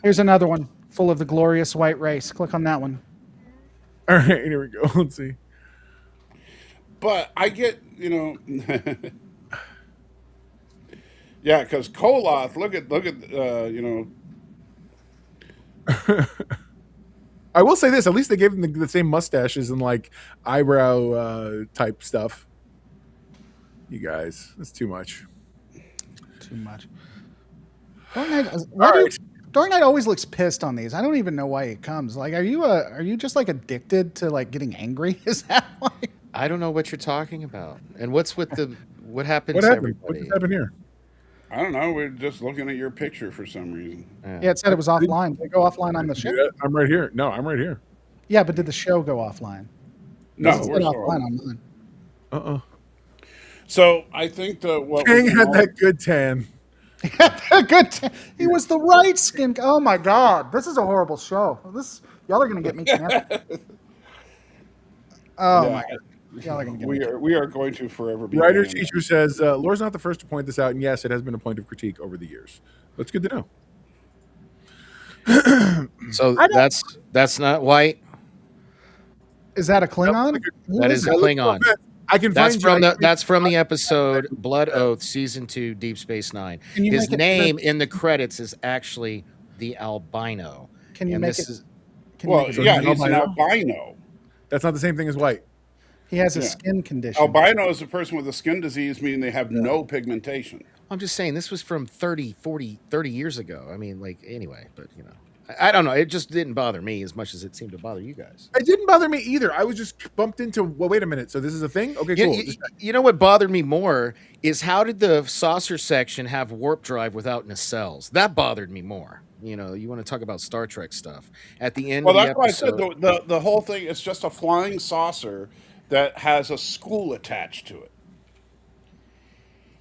Here's another one full of the glorious white race. Click on that one. All right, here we go. Let's see. But I get, yeah, because Koloth, look at, I will say this: at least they gave him the same mustaches and like eyebrow type stuff. You guys, that's too much. Too much. Dork Knight always looks pissed on these. I don't even know why it comes. Like, are you just like addicted to like getting angry? Is that why? I don't know what you're talking about. And what happened to everybody? What just happened here? I don't know. We're just looking at your picture for some reason. Yeah, it said it was offline. Did it go offline on the show? I'm right here. No, I'm right here. Yeah, but did the show go offline? No, we're offline on mine. So I think that what we Kang can had all, that good tan. He was the right skin. Oh my god, this is a horrible show. Y'all are gonna get me canceled. Oh yeah, my god, y'all are gonna get me. we are going to forever be Writer banned. teacher says Laura's not the first to point this out, and yes, it has been a point of critique over the years. That's good to know. So that's not white. Is that a Klingon? Who That is a it? Klingon. I can That's find from you. the that's from the episode Blood Oath, season 2, Deep Space Nine. Can you His make it name in the credits is actually the albino. Can you and make this it? is Can you Well, make it? yeah, an he's an albino? albino. That's not the same thing as white. He has a Yeah. skin condition. Albino is a person with a skin disease, meaning they have no pigmentation. I'm just saying this was from 30, 40, 30 years ago. I mean, like, anyway, but I don't know. It just didn't bother me as much as it seemed to bother you guys. It didn't bother me either. I was just bumped into. Well, wait a minute. So this is a thing? Okay, You, cool. you- you know what bothered me more is how did the saucer section have warp drive without nacelles? That bothered me more. You want to talk about Star Trek stuff at the end Well, of the that's why I said episode. the whole thing is just a flying saucer that has a school attached to it.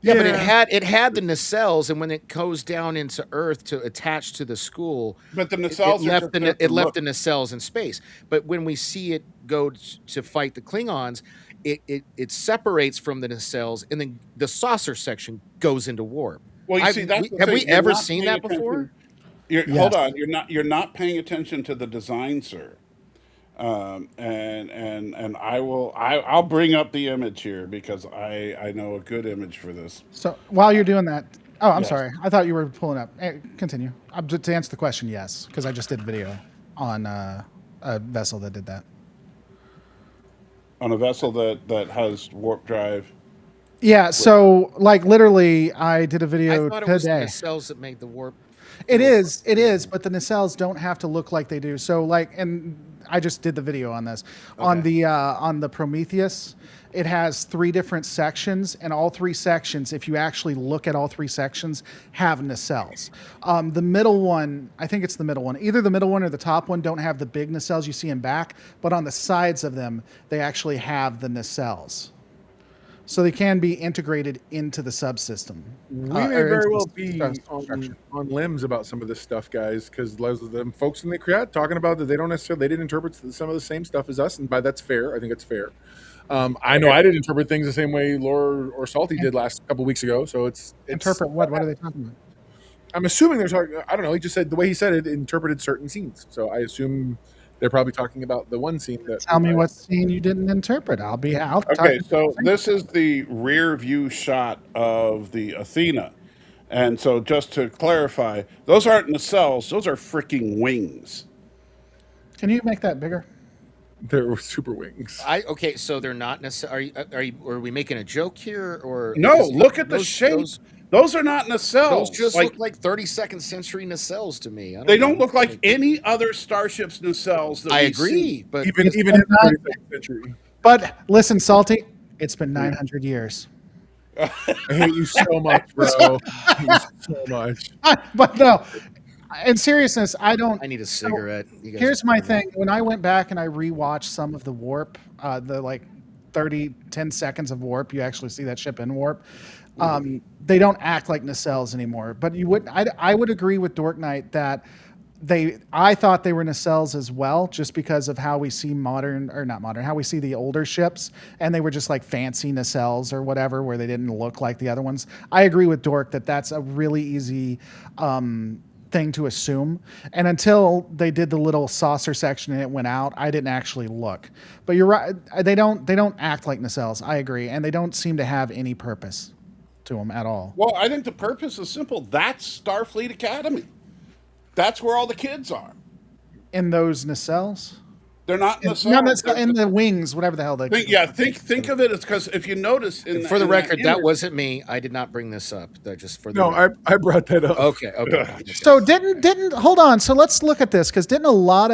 Yeah, but it Yeah. had the nacelles, and when it goes down into Earth to attach to the school, But the it nacelles are left just there it for left look. the nacelles in space. But when we see it go to fight the Klingons, it separates from the nacelles, and then the saucer section goes into warp. Well, you see, that's the Have thing. we You're ever not seen paying that before? attention- Hold on, you're not paying attention to the design, sir. And I'll bring up the image here because I know a good image for this. So while you're doing that, oh, I'm Yes. sorry. I thought you were pulling up. Continue. To answer the question, yes, because I just did a video on a vessel that did that. On a vessel that has warp drive. Yeah. So like literally, I did a I video thought it was the today. nacelles that made the warp. It is, but the nacelles don't have to look like they do. So like, and I just did the video on this on the Prometheus. It has 3 different sections, and all 3 sections, if you actually look at all 3 sections, have nacelles. The middle one, I think it's the middle one. Either the middle one or the top one don't have the big nacelles you see in back, but on the sides of them, they actually have the nacelles. So they can be integrated into the subsystem. We may very well be on limbs about some of this stuff, guys, because them folks in the crowd talking about that they didn't interpret some of the same stuff as us, and by that's fair. I think it's fair. I know I didn't interpret things the same way Laura or Salty did last couple weeks ago, so it's Interpret what? What are they talking about? I'm assuming there's. I don't know. He just said the way he said it interpreted certain scenes, so I assume they're probably talking about the one scene that. Tell me what scene you didn't interpret. I'll Okay, so this is the rear view shot of the Athena. And so just to clarify, those aren't nacelles, those are freaking wings. Can you make that bigger? They're super wings. Okay, so they're not necessarily. Are we making a joke here, or No, because look at the shape. Those are not nacelles. Those just Like, look like 32nd century nacelles to me. they don't look like any other starship's nacelles that I we agree, see. but even in the 32nd century. But listen, Salty, it's been 900 years. I hate you so much, bro. I hate you so much. But no, in seriousness, I don't. I need a cigarette. You guys Here's my thing. When I went back and I rewatched some of the warp, the like 10 seconds of warp, you actually see that ship in warp. They don't act like nacelles anymore. But I would agree with Dork Knight that I thought they were nacelles as well, just because of how we see how we see the older ships, and they were just like fancy nacelles or whatever, where they didn't look like the other ones. I agree with Dork that that's a really easy thing to assume, and until they did the little saucer section and it went out, I didn't actually look. But you're right, they don't act like nacelles. I agree, and they don't seem to have any purpose to them at all. Well, I think the purpose is simple. That's Starfleet Academy. That's where all the kids are. In those nacelles, They're not nacelles. no, that's in the wings, whatever the hell they. Think of it as, because if you notice for the record, that image- wasn't me. I did not bring this up. That just for the No, record. I brought that up. Okay. So didn't hold on. So let's look at this, because didn't a lot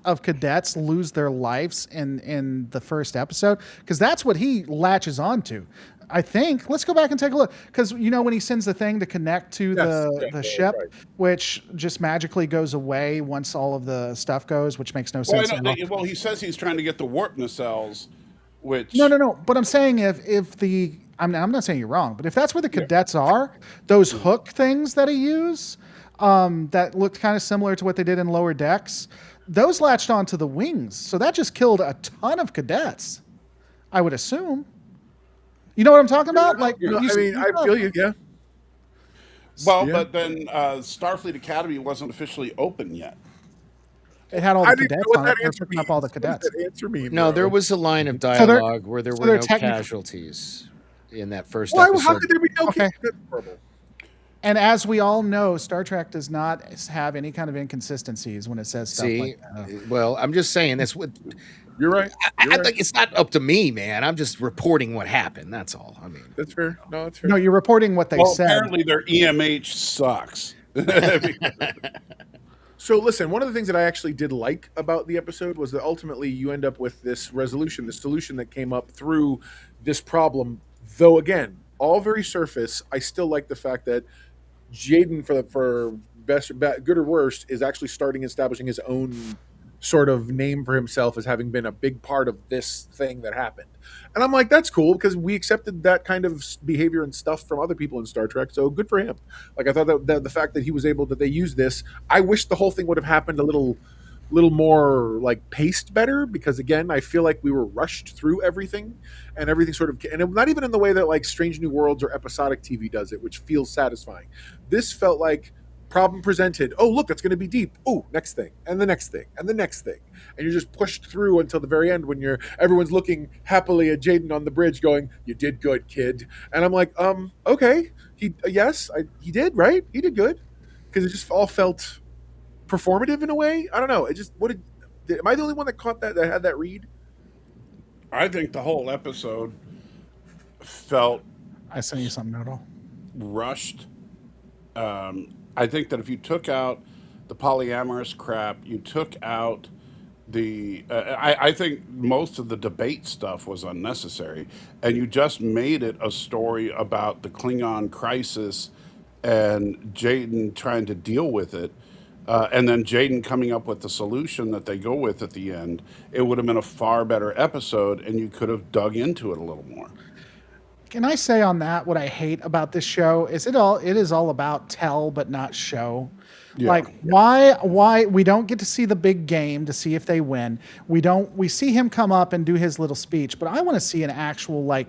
of cadets lose their lives in the first episode? Because that's what he latches onto. I think. Let's go back and take a look, because when he sends the thing to connect to the ship, right. which just magically goes away once all of the stuff goes, which makes no Well, sense. he says he's trying to get the warp nacelles which No. But I'm saying if the I'm not saying you're wrong, but if that's where the cadets are, those hook things that he used, that looked kind of similar to what they did in Lower Decks, those latched onto the wings, so that just killed a ton of cadets. I would assume. You know what I'm talking about? Like, No, I mean, I feel you. Yeah. well, Yeah. but then Starfleet Academy wasn't officially open yet. it had all I the don't even know cadets what on that it. They were answer picking means. up all the What does cadets. that answer mean, No, bro? there was a line of So they're- dialogue where there so were they're no technically- casualties in that first Why? episode. How could there be no Okay. That's horrible. And as we all know, Star Trek does not have any kind of inconsistencies when it says stuff See, like that. well, I'm just saying that's what You're right. You're I right. think. It's not up to me, man. I'm just reporting what happened. That's all. I mean, That's fair. No, that's fair. No, you're reporting what they Well, said. apparently their EMH sucks. So listen, one of the things that I actually did like about the episode was that ultimately you end up with this resolution, this solution that came up through this problem. Though again, all very surface. I still like the fact that Jaden, for best, good or worst, is actually starting establishing his own sort of name for himself as having been a big part of this thing that happened. And I'm like, that's cool because we accepted that kind of behavior and stuff from other people in Star Trek. So good for him. Like I thought that the fact that he was able that they used this, I wish the whole thing would have happened a little more like paced better because again, I feel like we were rushed through everything and everything sort of, and not even in the way that like Strange New Worlds or episodic TV does it, which feels satisfying. This felt like problem presented. Oh, look, it's going to be deep. Oh, next thing, and the next thing, and the next thing, and you're just pushed through until the very end when everyone's looking happily at Jaden on the bridge, going, "You did good, kid." And I'm like, okay, he did right. He did good because it just all felt performative in a way. I don't know. It just am I the only one that caught that had that read? I think the whole episode felt I sent you something, Noodle. rushed. I think that if you took out the polyamorous crap, you took out the. I think most of the debate stuff was unnecessary, and you just made it a story about the Klingon crisis and Jaden trying to deal with it. And then Jaden coming up with the solution that they go with at the end, it would have been a far better episode, and you could have dug into it a little more. Can I say on that what I hate about this show is it is all about tell but not show. Yeah. Like why we don't get to see the big game to see if they win. We see him come up and do his little speech, but I want to see an actual like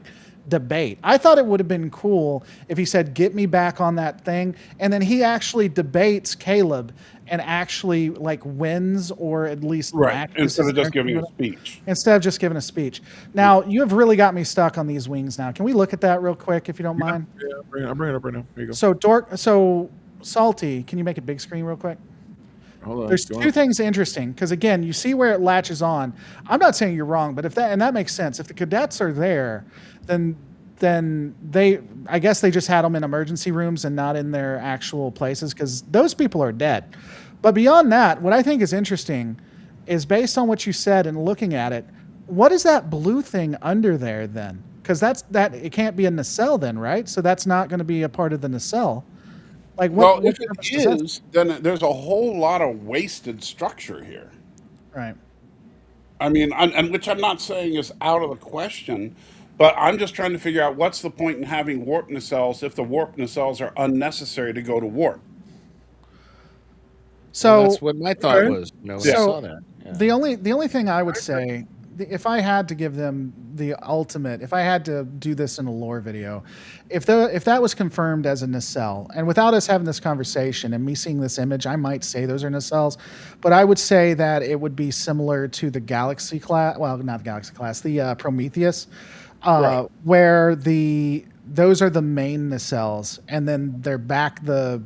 debate. I thought it would have been cool if he said, "Get me back on that thing," and then he actually debates Caleb and actually like wins or at least matches Instead his of just giving a argument. speech. Instead of just giving a speech. Now, you have really got me stuck on these wings now. Can we look at that real quick if you don't mind? Yeah, I'm bringing it up right now. Here you go. So Salty, can you make it big screen real quick? Hold on. There's Go two on. things interesting because again, you see where it latches on. I'm not saying you're wrong, but if that makes sense. If the cadets are there, then I guess they just had them in emergency rooms and not in their actual places because those people are dead. But beyond that, what I think is interesting is based on what you said and looking at it, what is that blue thing under there then? Because it can't be a nacelle then, right? So that's not going to be a part of the nacelle. Like what? Well, if purpose it does that- is, then there's a whole lot of wasted structure here. right? I mean, and which I'm not saying is out of the question, but I'm just trying to figure out what's the point in having warp nacelles if the warp nacelles are unnecessary to go to warp. So that's what my thought Okay. was. No, I So, saw that. Yeah. the only thing I would say, if I had to give them the ultimate, if I had to do this in a lore video, if that was confirmed as a nacelle, and without us having this conversation and me seeing this image, I might say those are nacelles, but I would say that it would be similar to the Galaxy class, well, not the Galaxy class, the Prometheus, Right. where those are the main nacelles, and then the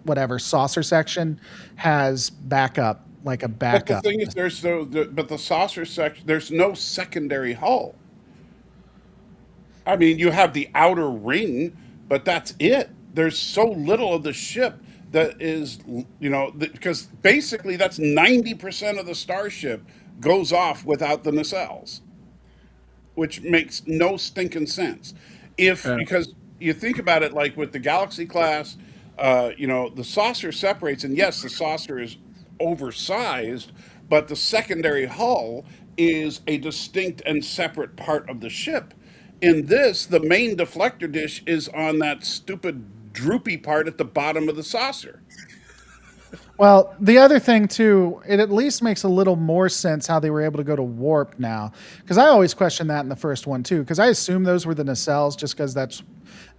whatever saucer section has backup. Like a But the backup. thing is, but the saucer section, there's no secondary hull. I mean, you have the outer ring, but that's it. There's so little of the ship that is, because basically that's 90% of the starship goes off without the nacelles, which makes no stinking sense. Because you think about it, like with the Galaxy class, the saucer separates, and yes, the saucer is oversized, but the secondary hull is a distinct and separate part of the ship. In this, the main deflector dish is on that stupid droopy part at the bottom of the saucer. Well, the other thing too, it at least makes a little more sense how they were able to go to warp now, because I always questioned that in the first one too, because I assumed those were the nacelles, just because that's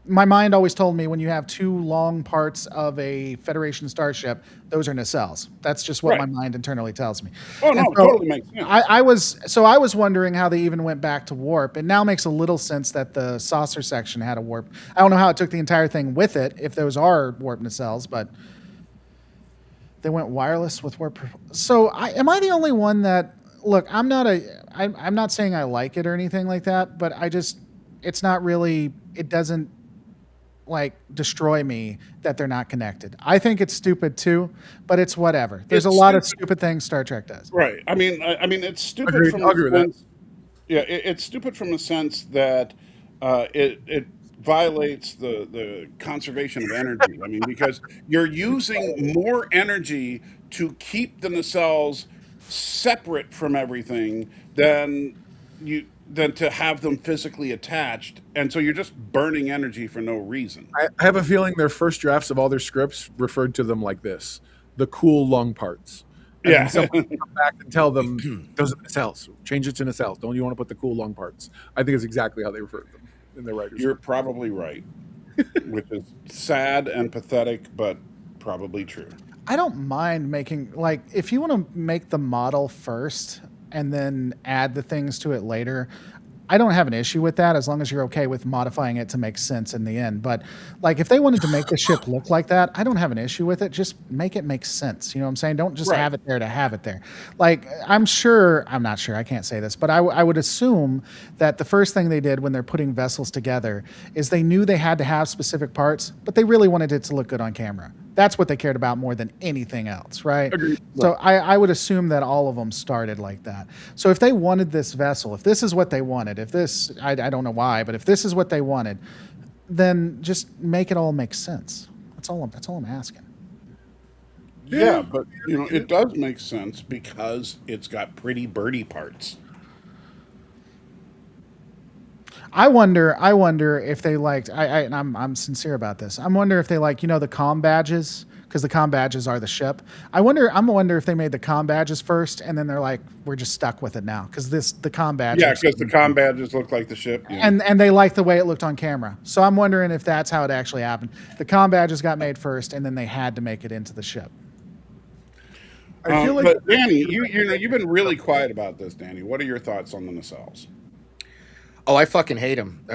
my mind always told me when you have two long parts of a Federation starship, those are nacelles. That's just what Right. my mind internally tells me. Oh no, And it totally makes sense. I was wondering how they even went back to warp. It now makes a little sense that the saucer section had a warp. I don't know how it took the entire thing with it, if those are warp nacelles, but they went wireless with warp. So am I the only one that look? I'm not saying I like it or anything like that, but it's not really. It doesn't like destroy me that they're not connected. I think it's stupid too, but it's whatever. There's It's a lot of stupid. stupid things Star Trek does. Right. I mean, it's stupid Agreed. from I'll agree the with that. sense. Yeah, it's stupid from the sense that it violates the conservation of energy. I mean, because you're using more energy to keep the nacelles separate from everything than to have them physically attached, and so you're just burning energy for no reason. I have a feeling their first drafts of all their scripts referred to them like this: the cool lung parts. And Yeah. then someone would come back and tell them those are nacelles. Change it to nacelles. Don't you want to put the cool lung parts? I think it's exactly how they refer to them in their writers. You're probably right, which is sad and pathetic, but probably true. I don't mind making like if you want to make the model first and then add the things to it later. I don't have an issue with that as long as you're okay with modifying it to make sense in the end. But like if they wanted to make the ship look like that, I don't have an issue with it. Just make it make sense. You know what I'm saying? Don't just Right. have it there to have it there. Like I'm not sure, I can't say this, but I would assume that the first thing they did when they're putting vessels together is they knew they had to have specific parts, but they really wanted it to look good on camera. That's what they cared about more than anything else, right? Agreed. So I would assume that all of them started like that. So if they wanted this vessel, if this is what they wanted, if this, I don't know why, but if this is what they wanted, then just make it all make sense. That's all I'm asking. Yeah, but it does make sense because it's got pretty birdie parts. I wonder if they liked. And I'm sincere about this. I wonder if they like the comm badges because the comm badges are the ship. I wonder if they made the comm badges first and then they're like we're just stuck with it now because the comm badges. Yeah, because the comm badges look like the ship. Yeah. And they like the way it looked on camera. So I'm wondering if that's how it actually happened. The comm badges got made first and then they had to make it into the ship. I feel like but Danny, you've been really quiet about this. Danny, what are your thoughts on the nacelles? Oh, I fucking hate them.